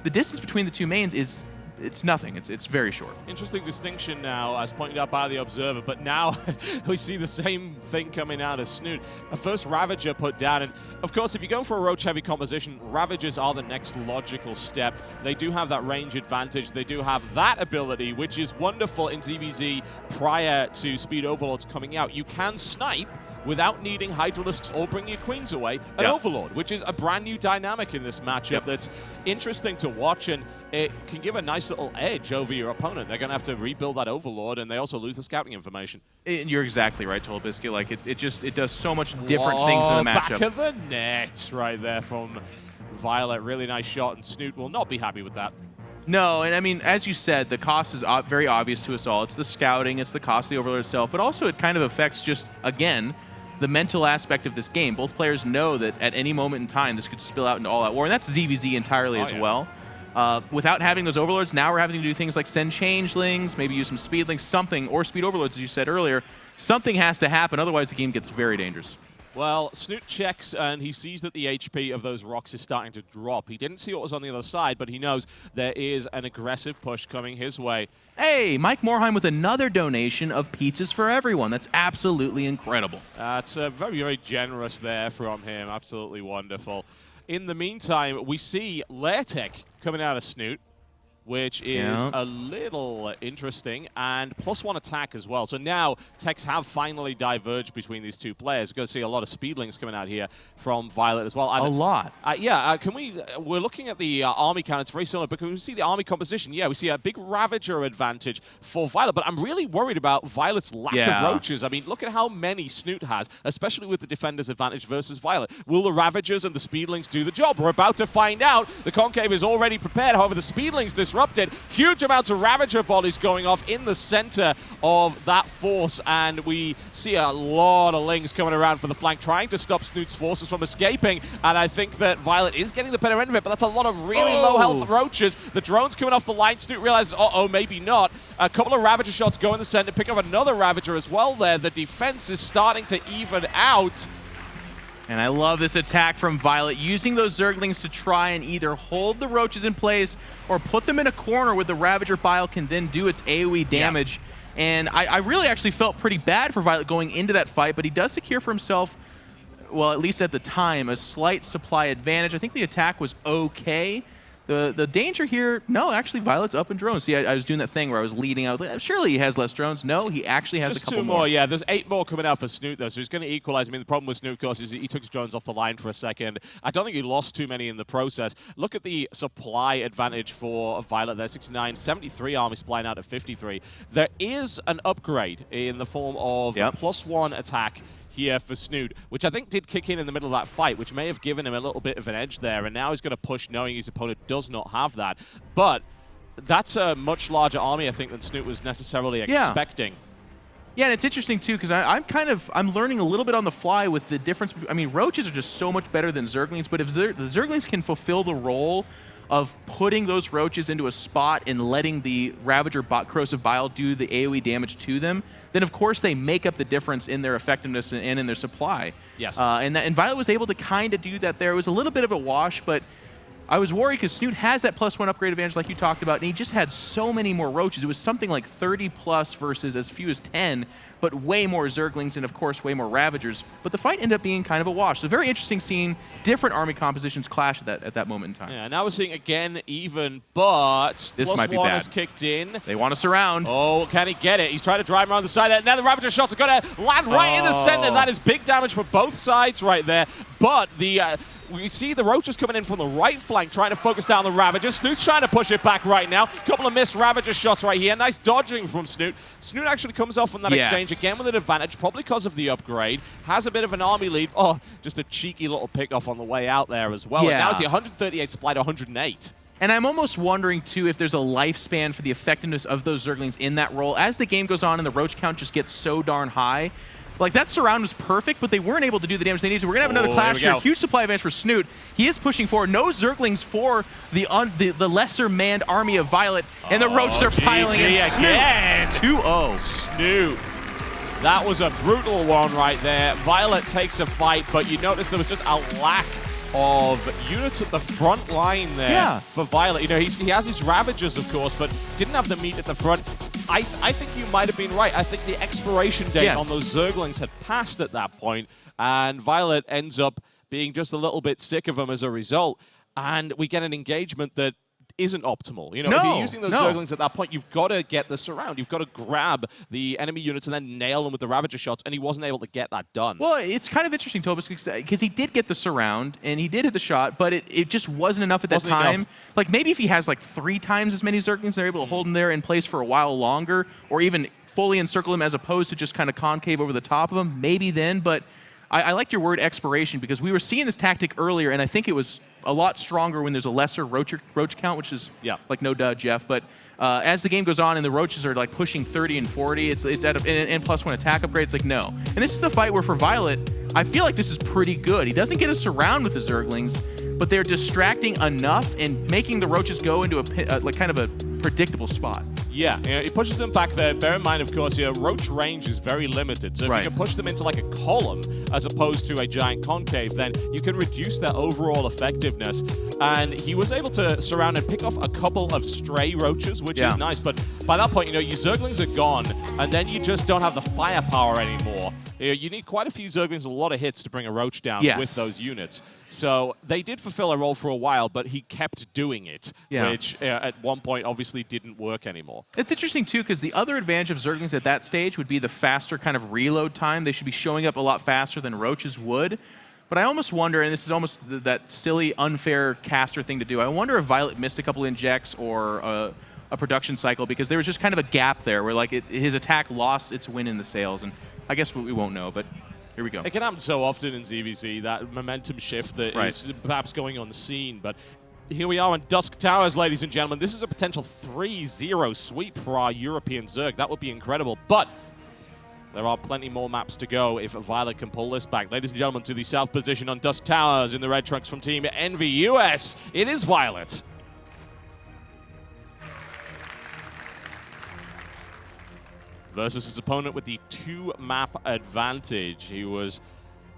Speaker 2: the distance between the 2 mains it's nothing. It's very short.
Speaker 3: Interesting distinction now, as pointed out by the Observer, but now we see the same thing coming out of Snute. A first Ravager put down, and of course, if you're going for a Roach-heavy composition, Ravagers are the next logical step. They do have that range advantage. They do have that ability, which is wonderful in ZvZ prior to Speed Overlords coming out. You can snipe without needing Hydralisks or bring your Queens away an Overlord, which is a brand new dynamic in this matchup that's interesting to watch, and it can give a nice little edge over your opponent. They're going to have to rebuild that Overlord, and they also lose the scouting information.
Speaker 2: You're exactly right, Tolbiscuit. Like, it does so much different things in the matchup.
Speaker 3: Back of the net right there from Violet. Really nice shot, and Snute will not be happy with that.
Speaker 2: No, and I mean, as you said, the cost is very obvious to us all. It's the scouting, it's the cost of the Overlord itself, but also it kind of affects just, again, the mental aspect of this game. Both players know that at any moment in time, this could spill out into all-out war, and that's ZvZ entirely as well. Without having those Overlords, now we're having to do things like send Changelings, maybe use some Speedlings, something, or Speed Overlords, as you said earlier. Something has to happen, otherwise the game gets very dangerous.
Speaker 3: Well, Snute checks, and he sees that the HP of those rocks is starting to drop. He didn't see what was on the other side, but he knows there is an aggressive push coming his way.
Speaker 2: Hey, Mike Morheim with another donation of pizzas for everyone. That's absolutely incredible.
Speaker 3: That's very, very generous there from him. Absolutely wonderful. In the meantime, we see Lairtech coming out of Snute, which is a little interesting, and +1 attack as well. So now techs have finally diverged between these 2 players. You're going to see a lot of Speedlings coming out here from Violet as well.
Speaker 2: A lot.
Speaker 3: We're looking at the army count. It's very similar, but can we see the army composition? Yeah, we see a big Ravager advantage for Violet, but I'm really worried about Violet's lack of Roaches. I mean, look at how many Snute has, especially with the defender's advantage versus Violet. Will the Ravagers and the Speedlings do the job? We're about to find out. The Concave is already prepared. However, the Speedlings disrupted. Huge amounts of Ravager volleys going off in the center of that force, and we see a lot of Lings coming around for the flank, trying to stop Snute's forces from escaping, and I think that Violet is getting the better end of it, but that's a lot of really low health Roaches. The drone's coming off the line. Snute realizes, maybe not. A couple of Ravager shots go in the center, pick up another Ravager as well there. The defense is starting to even out.
Speaker 2: And I love this attack from Violet, using those Zerglings to try and either hold the Roaches in place or put them in a corner where the Ravager Bile can then do its AoE damage. Yeah. And I really actually felt pretty bad for Violet going into that fight, but he does secure for himself, well, at least at the time, a slight supply advantage. I think the attack was okay. The danger here, no, actually Violet's up in drones. See, I was doing that thing where I was leading out. Like, surely he has less drones. No, he actually has
Speaker 3: just
Speaker 2: a couple
Speaker 3: 2 more. Yeah, there's 8 more coming out for Snute, though, so he's going to equalize. I mean, the problem with Snute, of course, is he took his drones off the line for a second. I don't think he lost too many in the process. Look at the supply advantage for Violet there, 69, 73 army supply now to 53. There is an upgrade in the form of +1 attack here for Snute, which I think did kick in the middle of that fight, which may have given him a little bit of an edge there, and now he's going to push knowing his opponent does not have that. But that's a much larger army, I think, than Snute was necessarily expecting.
Speaker 2: Yeah, and it's interesting, too, because I'm learning a little bit on the fly with the difference. I mean, Roaches are just so much better than Zerglings, but if the Zerglings can fulfill the role of putting those Roaches into a spot and letting the Ravager Corrosive Bile do the AoE damage to them, then of course they make up the difference in their effectiveness and in their supply.
Speaker 3: Yes.
Speaker 2: And Violet was able to kind of do that there. It was a little bit of a wash, but I was worried because Snute has that +1 upgrade advantage like you talked about, and he just had so many more Roaches. It was something like 30+ versus as few as 10, but way more Zerglings and, of course, way more Ravagers. But the fight ended up being kind of a wash. So very interesting seeing different army compositions clash at that moment in time.
Speaker 3: Yeah, now we're seeing again even, but
Speaker 2: this might be
Speaker 3: +1
Speaker 2: bad.
Speaker 3: has kicked in.
Speaker 2: They want to surround.
Speaker 3: Oh, can he get it? He's trying to drive around the side there. Now the Ravager shots are going to land right in the center. That is big damage for both sides right there. But we see the Roaches coming in from the right flank, trying to focus down the Ravager. Snute's trying to push it back right now. Couple of missed Ravager shots right here. Nice dodging from Snute. Snute actually comes off from that exchange again with an advantage, probably because of the upgrade. Has a bit of an army lead. Oh, just a cheeky little pick-off on the way out there as well.
Speaker 2: Yeah.
Speaker 3: And now it's the 138 supply to 108.
Speaker 2: And I'm almost wondering, too, if there's a lifespan for the effectiveness of those Zerglings in that role. As the game goes on and the Roach count just gets so darn high, like, that surround was perfect, but they weren't able to do the damage they needed to. We're going to have another clash here. Huge supply advantage for Snute. He is pushing forward. No Zerglings for the lesser-manned army of Violet, and the Roaches are piling in.
Speaker 3: Again.
Speaker 2: 2-0.
Speaker 3: Snute. That was a brutal one right there. Violet takes a fight, but you notice there was just a lack of units at the front line there for Violet. You know, he has his Ravagers, of course, but didn't have the meat at the front. I think you might have been right. I think the expiration date on those Zerglings had passed at that point, and Violet ends up being just a little bit sick of them as a result, and we get an engagement that isn't optimal. You know, if you're using those Zerglings at that point, you've got to get the surround. You've got to grab the enemy units and then nail them with the Ravager shots, and he wasn't able to get that done.
Speaker 2: Well, it's kind of interesting, Tobis, because he did get the surround, and he did hit the shot, but it just wasn't enough at that time. Like, maybe if he has, like, 3 times as many Zerglings, they're able to hold him there in place for a while longer, or even fully encircle him as opposed to just kind of concave over the top of him, maybe then. But I liked your word expiration, because we were seeing this tactic earlier, and I think it was a lot stronger when there's a lesser roach count, which is like no duh, Jeff. But as the game goes on and the Roaches are like pushing 30 and 40, it's at an +1 attack upgrade. It's like no. And this is the fight where for Violet, I feel like this is pretty good. He doesn't get a surround with the Zerglings, but they're distracting enough and making the Roaches go into a like kind of a predictable spot.
Speaker 3: Yeah, he pushes them back there. Bear in mind, of course, Roach range is very limited. So if you can push them into like a column as opposed to a giant concave, then you can reduce their overall effectiveness. And he was able to surround and pick off a couple of stray Roaches, which is nice. But by that point, your Zerglings are gone, and then you just don't have the firepower anymore. You need quite a few Zerglings, a lot of hits to bring a Roach down with those units. So they did fulfill a role for a while, but he kept doing it, which at one point obviously didn't work anymore.
Speaker 2: It's interesting, too, because the other advantage of Zerglings at that stage would be the faster kind of reload time. They should be showing up a lot faster than Roaches would. But I almost wonder, and this is almost that silly, unfair caster thing to do, I wonder if Violet missed a couple injects or a production cycle, because there was just kind of a gap there where like his attack lost its win in the sales. And I guess we won't know, but here we go.
Speaker 3: It can happen so often in ZvZ, that momentum shift that is perhaps going unseen. But here we are on Dusk Towers, ladies and gentlemen. This is a potential 3-0 sweep for our European Zerg. That would be incredible. But there are plenty more maps to go if Violet can pull this back. Ladies and gentlemen, to the south position on Dusk Towers in the red trunks from Team Envy US. It is Violet. Versus his opponent with the 2-map advantage. He was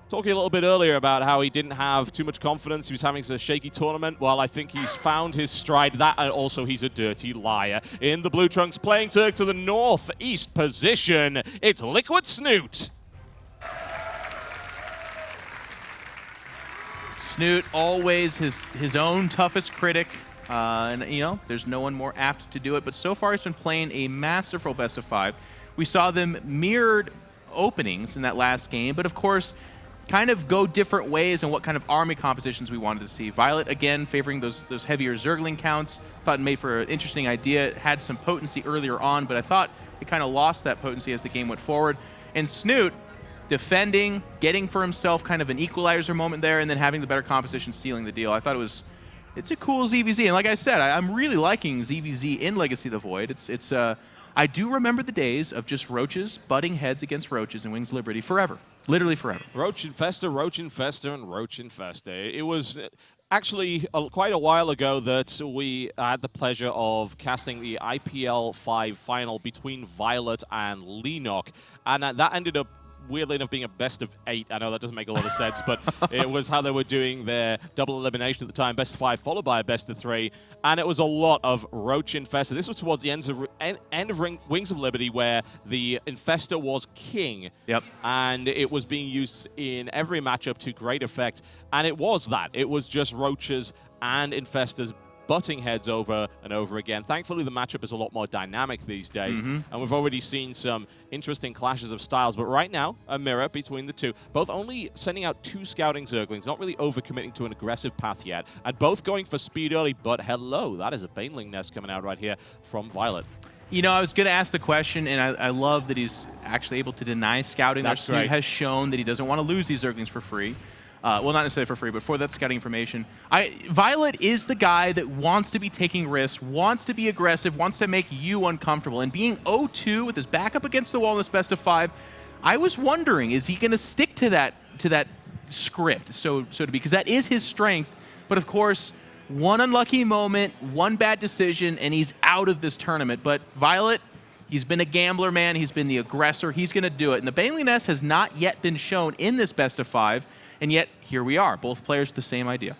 Speaker 3: talking a little bit earlier about how he didn't have too much confidence. He was having a shaky tournament. Well, I think he's found his stride. That, and also he's a dirty liar. In the blue trunks, playing Zerg to the northeast position, it's Liquid Snute.
Speaker 2: Snute, always his own toughest critic. And, you know, there's no one more apt to do it. But so far, he's been playing a masterful best of 5. We saw them mirrored openings in that last game, but of course, kind of go different ways and what kind of army compositions we wanted to see. Violet, again, favoring those heavier Zergling counts. Thought it made for an interesting idea. It had some potency earlier on, but I thought it kind of lost that potency as the game went forward. And Snute, defending, getting for himself kind of an equalizer moment there, and then having the better composition sealing the deal. I thought it's a cool ZvZ. And like I said, I'm really liking ZvZ in Legacy of the Void. I do remember the days of just roaches butting heads against roaches in Wings of Liberty forever. Literally forever.
Speaker 3: Roach Infester, Roach Infester, and Roach Infester. It was actually quite a while ago that we had the pleasure of casting the IPL 5 final between Violet and Lenok, and that ended up weirdly enough being a best of 8. I know that doesn't make a lot of sense, but it was how they were doing their double elimination at the time, best of 5 followed by a best of 3, and it was a lot of Roach Infester. This was towards the end of Wings of Liberty, where the Infester was king.
Speaker 2: Yep.
Speaker 3: And it was being used in every matchup to great effect, and it was that. It was just Roaches and Infestors butting heads over and over again. Thankfully, the matchup is a lot more dynamic these days, and we've already seen some interesting clashes of styles. But right now, a mirror between the two, both only sending out 2 scouting Zerglings, not really overcommitting to an aggressive path yet, and both going for speed early. But hello, that is a Baneling nest coming out right here from Violet.
Speaker 2: You know, I was going to ask the question, and I love that he's actually able to deny scouting.
Speaker 3: That's
Speaker 2: Snute
Speaker 3: right.
Speaker 2: has shown that he doesn't want to lose these Zerglings for free. Well, not necessarily for free, but for that scouting information. Violet is the guy that wants to be taking risks, wants to be aggressive, wants to make you uncomfortable. And being 0-2 with his back up against the wall in this best of 5, I was wondering, is he going to stick to that script, so to be, because that is his strength. But of course, one unlucky moment, one bad decision, and he's out of this tournament. But Violet, he's been a gambler, man. He's been the aggressor. He's going to do it. And the Baneling nest has not yet been shown in this best of 5. And yet, here we are, both players with the same idea.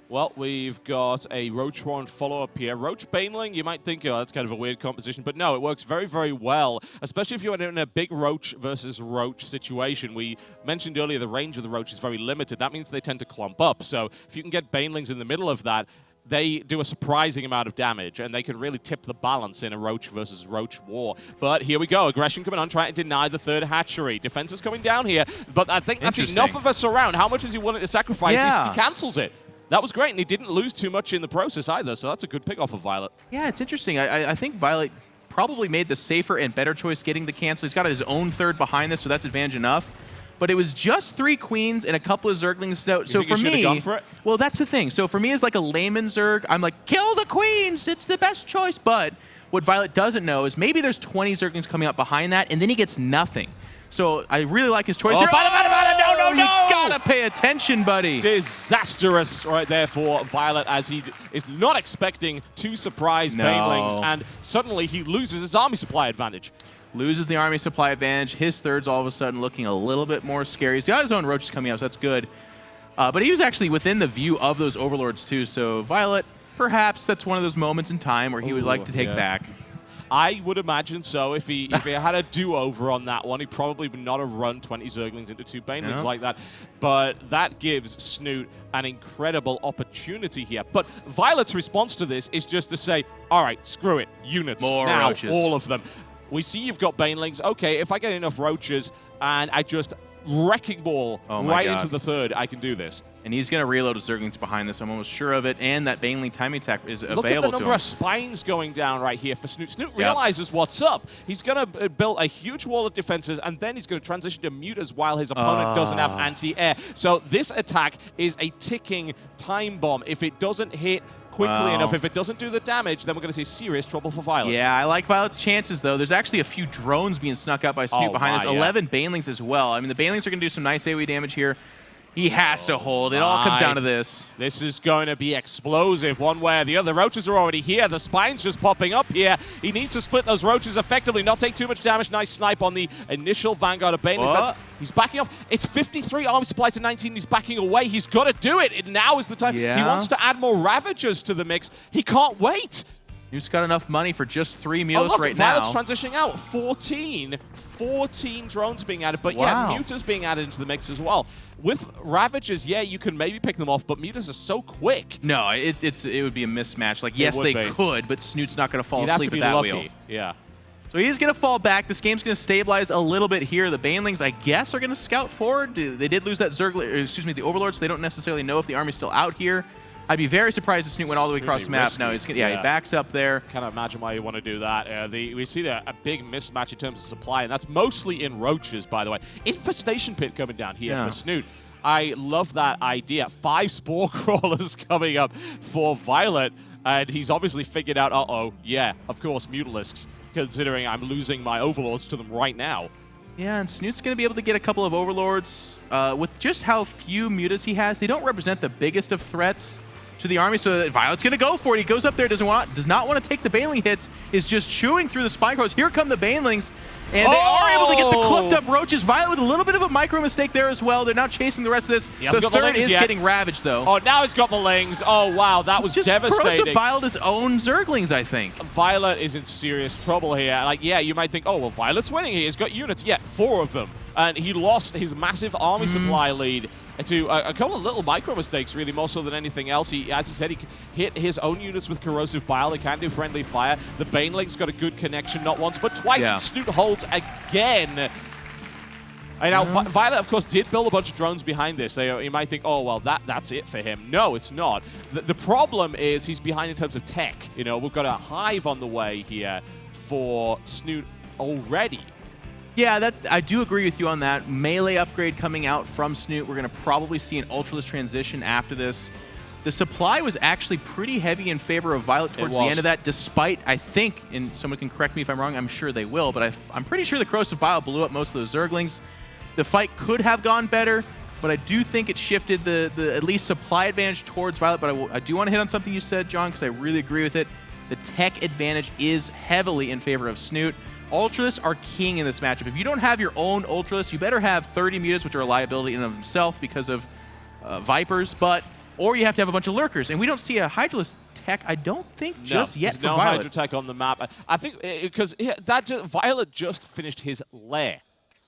Speaker 3: Well, we've got a Roach Warren follow-up here. Roach Baneling, you might think, oh, that's kind of a weird composition, but no, it works very, very well, especially if you're in a big Roach versus Roach situation. We mentioned earlier the range of the Roach is very limited. That means they tend to clump up. So if you can get Banelings in the middle of that, they do a surprising amount of damage, and they can really tip the balance in a Roach versus Roach war. But here we go. Aggression coming on, trying to deny the third hatchery. Defense is coming down here, but I think that's enough of a surround. How much is he willing to sacrifice?
Speaker 2: Yeah.
Speaker 3: He cancels it. That was great, and he didn't lose too much in the process either, so that's a good pick off of Violet.
Speaker 2: Yeah, it's interesting. I think Violet probably made the safer and better choice getting the cancel. He's got his own third behind this, so that's advantage enough. But it was just 3 queens and a couple of Zerglings. So for me,
Speaker 3: gone for it?
Speaker 2: Well, that's the thing. So for me, as like a layman Zerg, I'm like, kill the queens. It's the best choice. But what Violet doesn't know is maybe there's 20 Zerglings coming up behind that, and then he gets nothing. So I really like his choice.
Speaker 3: Oh, no!
Speaker 2: You gotta pay attention, buddy.
Speaker 3: Disastrous right there for Violet, as he is not expecting 2 surprise Banelings, and suddenly he loses his army supply advantage.
Speaker 2: Loses the army supply advantage. His third's all of a sudden looking a little bit more scary. He's got his own roaches coming out, so that's good. But he was actually within the view of those overlords too. So Violet, perhaps that's one of those moments in time where he would like to take back.
Speaker 3: I would imagine so. If he had a do-over on that one, he probably would not have run 20 Zerglings into 2 Banelings like that. But that gives Snute an incredible opportunity here. But Violet's response to this is just to say, all right, screw it, units.
Speaker 2: More
Speaker 3: now,
Speaker 2: roaches.
Speaker 3: all of them. We see you've got Banelings. Okay, if I get enough roaches and I just wrecking ball right into the third, I can do this.
Speaker 2: And he's going to reload his Zerglings behind this. I'm almost sure of it. And that Baneling timing attack is available to him.
Speaker 3: Look at the number of spines going down right here for Snute. Snute realizes what's up. He's going to build a huge wall of defenses, and then he's going to transition to mutas while his opponent doesn't have anti-air. So this attack is a ticking time bomb. If it doesn't hit quickly enough, if it doesn't do the damage, then we're going to see serious trouble for Violet.
Speaker 2: Yeah, I like Violet's chances, though. There's actually a few drones being snuck out by Snute behind us. 11 Banelings as well. I mean, the Banelings are going to do some nice AoE damage here. He has to hold. It all comes down to this.
Speaker 3: This is going to be explosive one way or the other. The roaches are already here. The spine's just popping up here. He needs to split those roaches effectively, not take too much damage. Nice snipe on the initial Vanguard of Banelings. He's backing off. It's 53 army supply to 19. He's backing away. He's got to do it. Now is the time. He wants to add more Ravagers to the mix. He can't wait.
Speaker 2: Snoot's got enough money for just 3
Speaker 3: Oh,
Speaker 2: Mutas
Speaker 3: look,
Speaker 2: right
Speaker 3: Violet's
Speaker 2: now.
Speaker 3: transitioning out. 14 drones being added, but
Speaker 2: Wow.
Speaker 3: yeah, Mutas being added into the mix as well. With Ravagers, yeah, you can maybe pick them off, but Mutas are so quick.
Speaker 2: No, it would be a mismatch. Like, yes, they could, but Snoot's not going to fall
Speaker 3: You'd have
Speaker 2: asleep
Speaker 3: to be
Speaker 2: at that
Speaker 3: lucky.
Speaker 2: wheel.
Speaker 3: Yeah.
Speaker 2: So he's going to fall back. This game's going to stabilize a little bit here. The Banelings, I guess, are going to scout forward. They did lose that the Overlord, so they don't necessarily know if the army's still out here. I'd be very surprised if Snute went all the way across the map.
Speaker 3: Risky.
Speaker 2: No, he backs up there.
Speaker 3: Can't imagine why you want to do that. We see a big mismatch in terms of supply, and that's mostly in Roaches, by the way. Infestation Pit coming down here for Snute. I love that idea. 5 Spore Crawlers coming up for Violet, and he's obviously figured out, yeah, of course, Mutalisks, considering I'm losing my Overlords to them right now.
Speaker 2: Yeah, and Snoot's going to be able to get a couple of Overlords. With just how few Mutas he has, they don't represent the biggest of threats to the army, so Violet's going to go for it. He goes up there, does not want to take the Baneling hits, is just chewing through the Spine Crawlers. Here come the Banelings, and they are able to get the clipped up Roaches. Violet with a little bit of a micro mistake there as well. They're now chasing the rest of this. The third is getting ravaged, though.
Speaker 3: Oh, now he's got the Lings. Oh, wow, that was devastating.
Speaker 2: Just Violet's own Zerglings, I think.
Speaker 3: Violet is in serious trouble here. Like, yeah, you might think, oh, well, Violet's winning here. He's got units. Yeah, 4 of them. And he lost his massive army supply lead to a couple of little micro mistakes, really, more so than anything else. He, as you said, he hit his own units with corrosive bile. He can do friendly fire. The Baneling's got a good connection, not once, but twice.
Speaker 2: Yeah.
Speaker 3: And Snute holds again. And now, Violet, of course, did build a bunch of drones behind this. You might think, oh, well, that's it for him. No, it's not. The problem is he's behind in terms of tech. You know, we've got a Hive on the way here for Snute already.
Speaker 2: Yeah, I do agree with you on that. Melee upgrade coming out from Snute. We're going to probably see an Ultraless transition after this. The supply was actually pretty heavy in favor of Violet towards the end of that, despite, I think, and someone can correct me if I'm wrong, I'm sure they will, but I'm pretty sure the Corrosive Bile blew up most of those Zerglings. The fight could have gone better, but I do think it shifted the at least supply advantage towards Violet, but I do want to hit on something you said, John, because I really agree with it. The tech advantage is heavily in favor of Snute. Ultralists are king in this matchup. If you don't have your own Ultralists, you better have 30 Mutas, which are a liability in and of themselves because of Vipers, or you have to have a bunch of Lurkers. And we don't see a Hydralisk tech, I don't think, just yet for
Speaker 3: no
Speaker 2: Violet.
Speaker 3: Hydra tech on the map. I think because Violet just finished his lair.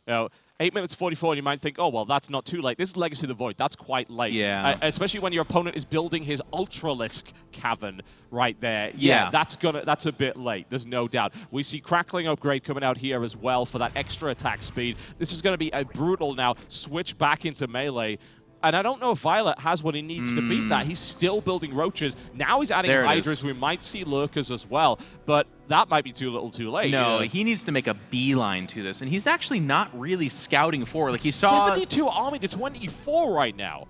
Speaker 3: You know, 8 minutes 44, and you might think, oh, well, that's not too late. This is Legacy of the Void. That's quite late.
Speaker 2: Yeah.
Speaker 3: Especially when your opponent is building his Ultralisk cavern right there. Yeah, that's a bit late. There's no doubt. We see Crackling upgrade coming out here as well for that extra attack speed. This is going to be a brutal now switch back into melee. And I don't know if Violet has what he needs to beat that. He's still building Roaches. Now he's adding Hydras. We might see Lurkers as well, but that might be too little too late.
Speaker 2: No, he needs to make a beeline to this, and he's actually not really scouting forward. Like he saw
Speaker 3: 72 army to 24 right now.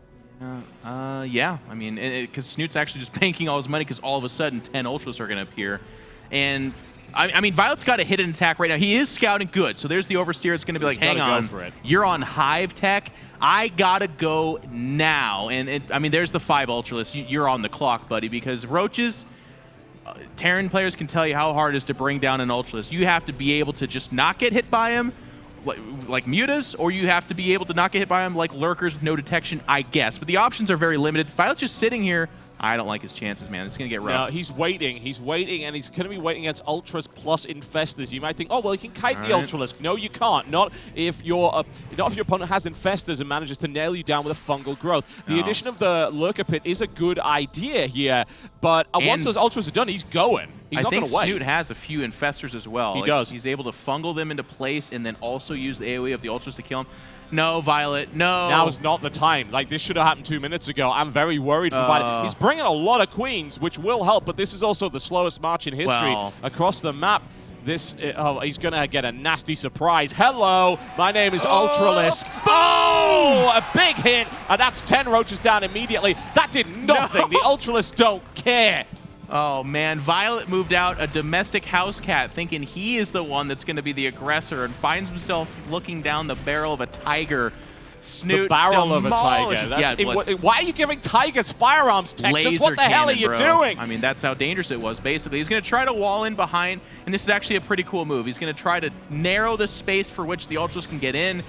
Speaker 2: Yeah, I mean, because Snoot's actually just banking all his money because all of a sudden 10 Ultras are going to appear. And I mean, Violet's got a hidden attack right now. He is scouting good, so there's the Oversteer. It's going to be like, hang on, you're on Hive tech. I gotta go now. And I mean, there's the 5 Ultralists. You're on the clock, buddy, because Roaches, Terran players can tell you how hard it is to bring down an Ultralist. You have to be able to just not get hit by him, like Mutas, or you have to be able to not get hit by him like Lurkers with no detection, I guess. But the options are very limited. Violet's just sitting here. I don't like his chances, man. It's going to get rough.
Speaker 3: No, he's waiting, and he's going to be waiting against Ultras plus Infestors. You might think, oh, well, he can kite the Ultralisk. No, you can't. Not if your opponent has Infestors and manages to nail you down with a fungal growth. The addition of the Lurker Pit is a good idea here, but once those Ultras are done, he's going. He's not going to wait.
Speaker 2: I think Snute has a few Infestors as well.
Speaker 3: He does.
Speaker 2: He's able to fungal them into place and then also use the AoE of the Ultras to kill him. No, Violet, no.
Speaker 3: Now's not the time. Like, this should have happened 2 minutes ago. I'm very worried for Violet. He's bringing a lot of queens, which will help, but this is also the slowest march in history across the map. This, he's going to get a nasty surprise. Hello, my name is Ultralisk. Oh, a big hit, and that's 10 Roaches down immediately. That did nothing. The Ultralisk don't care.
Speaker 2: Oh, man. Violet moved out a domestic house cat thinking he is the one that's going to be the aggressor and finds himself looking down the barrel of a tiger. Snute
Speaker 3: the barrel of a tiger. Why are you giving tigers firearms, Texas? What the hell are you doing?
Speaker 2: I mean, that's how dangerous it was, basically. He's going to try to wall in behind, and this is actually a pretty cool move. He's going to try to narrow the space for which the Ultras can get in.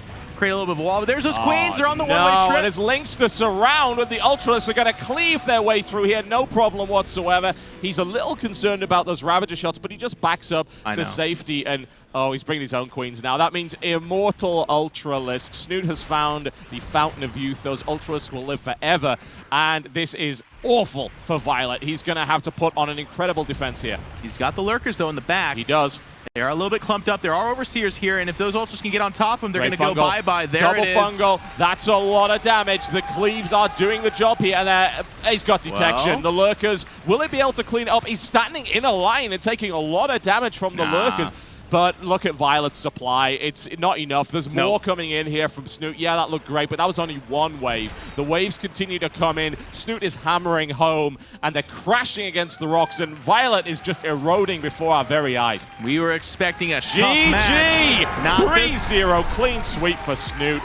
Speaker 2: create a little bit of a wall. But there's those queens. They're on the
Speaker 3: no,
Speaker 2: one-way trip.
Speaker 3: And his links to surround with the Ultras are going to cleave their way through here. No problem whatsoever. He's a little concerned about those Ravager shots, but he just backs up to safety. And oh, he's bringing his own queens now. That means Immortal Ultralisk. Snute has found the Fountain of Youth. Those Ultras will live forever. And this is awful for Violet. He's going to have to put on an incredible defense here.
Speaker 2: He's got the Lurkers, though, in the back.
Speaker 3: He does.
Speaker 2: They are a little bit clumped up. There are Overseers here, and if those Ultras can get on top of them, they're going to go bye-bye. There
Speaker 3: Double
Speaker 2: it is.
Speaker 3: fungal. That's a lot of damage. The Cleaves are doing the job here. And he's got detection. The Lurkers, will he be able to clean it up? He's standing in a line and taking a lot of damage from the Lurkers. But look at Violet's supply. It's not enough. There's more coming in here from Snute. Yeah, that looked great, but that was only one wave. The waves continue to come in. Snute is hammering home, and they're crashing against the rocks, and Violet is just eroding before our very eyes.
Speaker 2: We were expecting a tough match.
Speaker 3: GG! 3-0 clean sweep for Snute.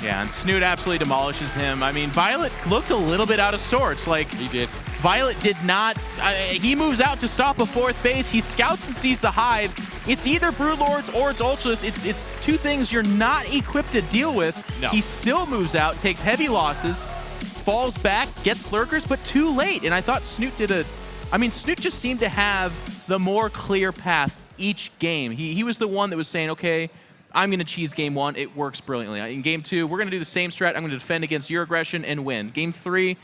Speaker 2: Yeah, and Snute absolutely demolishes him. I mean, Violet looked a little bit out of sorts. Like,
Speaker 3: he did.
Speaker 2: Violet did not. He moves out to stop a fourth base. He scouts and sees the hive. It's either Broodlords or it's Ultras. It's two things you're not equipped to deal with.
Speaker 3: No.
Speaker 2: He still moves out, takes heavy losses, falls back, gets Lurkers, but too late. And I thought Snute did a. I mean, Snute just seemed to have the more clear path each game. He was the one that was saying, okay, I'm going to cheese game 1. It works brilliantly. In game 2, we're going to do the same strat. I'm going to defend against your aggression and win. Game 3,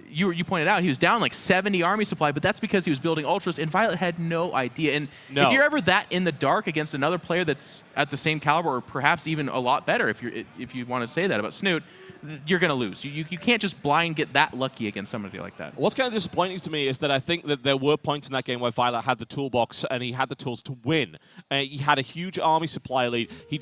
Speaker 2: you pointed out, he was down like 70 army supply, but that's because he was building Ultras, and Violet had no idea. And if you're ever that in the dark against another player that's at the same caliber, or perhaps even a lot better, if you want to say that about Snute, you're going to lose. You can't just blind get that lucky against somebody like that.
Speaker 3: What's kind of disappointing to me is that I think that there were points in that game where Violet had the toolbox and he had the tools to win. He had a huge army supply lead. He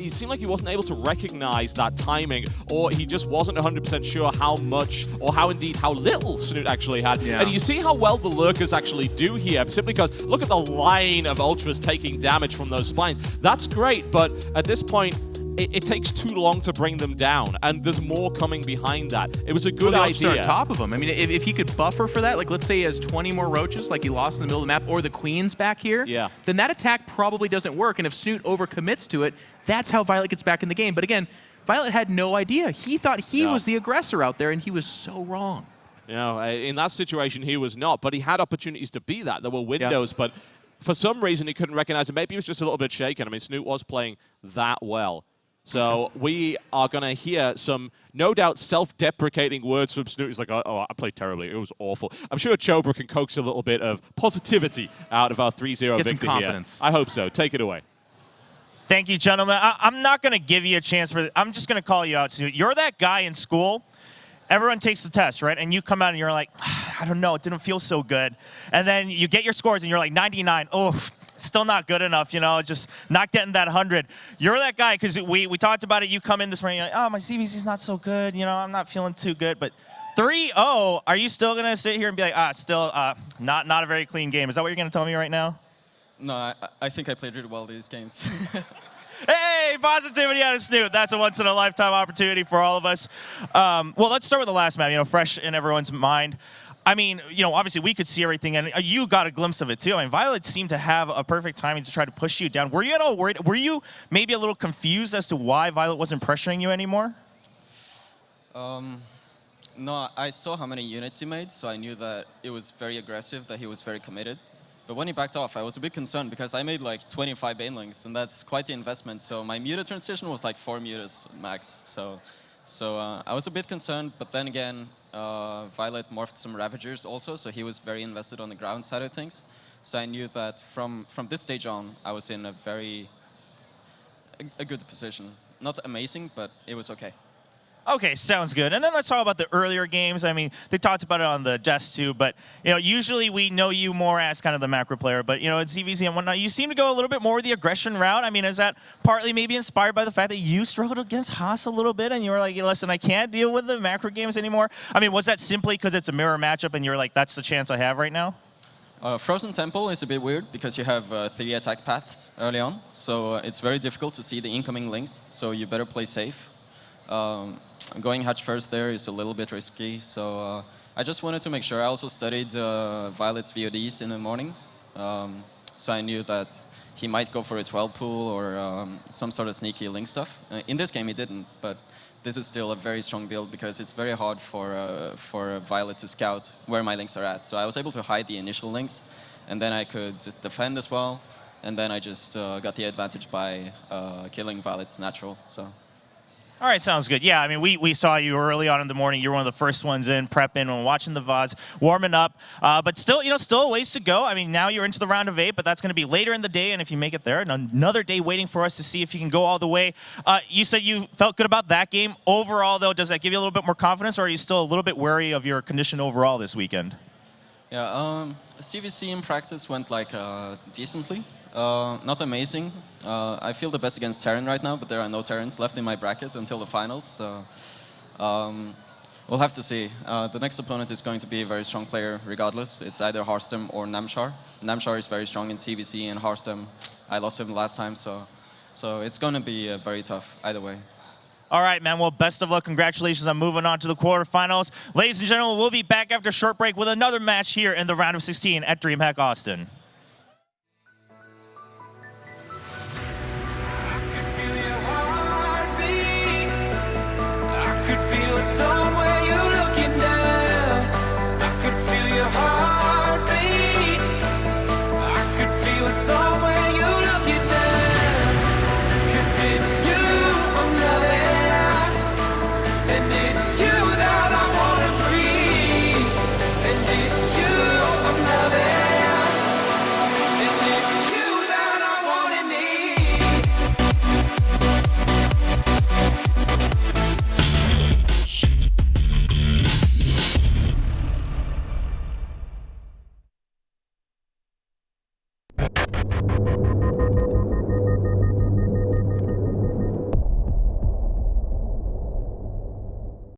Speaker 3: seemed like he wasn't able to recognize that timing, or he just wasn't 100% sure how much, or how little Snute actually had.
Speaker 2: Yeah.
Speaker 3: And you see how well the Lurkers actually do here, simply because look at the line of Ultras taking damage from those spines. That's great, but at this point, it takes too long to bring them down, and there's more coming behind that. It was a good idea.
Speaker 2: On top of him. I mean, if he could buffer for that, like let's say he has 20 more roaches, like he lost in the middle of the map, or the Queen's back here, then that attack probably doesn't work. And if Snute overcommits to it, that's how Violet gets back in the game. But again, Violet had no idea. He thought he was the aggressor out there, and he was so wrong.
Speaker 3: You know, in that situation, he was not, but he had opportunities to be that. There were windows, but for some reason, he couldn't recognize it. Maybe he was just a little bit shaken. I mean, Snute was playing that well. So we are going to hear some, no doubt, self-deprecating words from Snute. He's like, oh, I played terribly. It was awful. I'm sure Chobra can coax a little bit of positivity out of our 3-0 victory.
Speaker 2: Get some confidence.
Speaker 3: Here. I hope so. Take it away.
Speaker 5: Thank you, gentlemen. I'm not going to give you a chance for I'm just going to call you out, Snute. You're that guy in school. Everyone takes the test, right? And you come out and you're like, I don't know, it didn't feel so good. And then you get your scores and you're like 99. Oh, still not good enough, you know, just not getting that 100. You're that guy, because we talked about it. You come in this morning, you're like, oh, my ZvZ's not so good. You know, I'm not feeling too good. But 3-0, are you still going to sit here and be like, still not a very clean game? Is that what you're going to tell me right now?
Speaker 6: No, I think I played really well these games.
Speaker 5: Hey, positivity out of Snute. That's a once-in-a-lifetime opportunity for all of us. Well, let's start with the last map, you know, fresh in everyone's mind. I mean, you know, obviously we could see everything, and you got a glimpse of it too. I mean, Violet seemed to have a perfect timing to try to push you down. Were you at all worried? Were you maybe a little confused as to why Violet wasn't pressuring you anymore?
Speaker 6: No, I saw how many units he made, so I knew that it was very aggressive, that he was very committed. But when he backed off, I was a bit concerned because I made like 25 banelings, and that's quite the investment. So my muta transition was like 4 mutas max. So I was a bit concerned, but then again, Violet morphed some Ravagers also, so he was very invested on the ground side of things. So I knew that from this stage on, I was in a good position. Not amazing, but it was okay.
Speaker 5: Okay, sounds good. And then let's talk about the earlier games. I mean, they talked about it on the desk too, but you know, usually we know you more as kind of the macro player, but you know, at ZvZ and whatnot, you seem to go a little bit more with the aggression route. I mean, is that partly maybe inspired by the fact that you struggled against Haas a little bit and you were like, listen, I can't deal with the macro games anymore? I mean, was that simply because it's a mirror matchup and you're like, that's the chance I have right now?
Speaker 6: Frozen Temple is a bit weird because you have 3 attack paths early on, so it's very difficult to see the incoming links, so you better play safe. Going hatch first there is a little bit risky, so I just wanted to make sure. I also studied Violet's VODs in the morning, so I knew that he might go for a 12 pool or some sort of sneaky link stuff. In this game, he didn't, but this is still a very strong build because it's very hard for Violet to scout where my links are at. So I was able to hide the initial links, and then I could defend as well. And then I just got the advantage by killing Violet's natural. So.
Speaker 5: All right, sounds good. Yeah, I mean, we saw you early on in the morning. You were one of the first ones in, prepping and watching the VODs, warming up. But still, still a ways to go. I mean, now you're into the round of 8, but that's going to be later in the day. And if you make it there, another day waiting for us to see if you can go all the way. You said you felt good about that game. Overall, though, does that give you a little bit more confidence, or are you still a little bit wary of your condition overall this weekend?
Speaker 6: Yeah, ZvZ in practice went like decently. Not amazing. I feel the best against Terran right now, but there are no Terrans left in my bracket until the finals. So we'll have to see. The next opponent is going to be a very strong player regardless. It's either Harstem or Namshar. Namshar is very strong in ZvZ, and Harstem, I lost him last time, so it's going to be very tough either way.
Speaker 5: All right, man. Well, best of luck. Congratulations on moving on to the quarterfinals. Ladies and gentlemen, we'll be back after a short break with another match here in the round of 16 at DreamHack Austin.
Speaker 7: Somewhere you're looking down, I could feel your heartbeat. I could feel it somewhere you're looking down. 'Cause it's you I'm loving, and it's you that I wanna breathe. And it's you I'm loving, and it's you that I wanna need.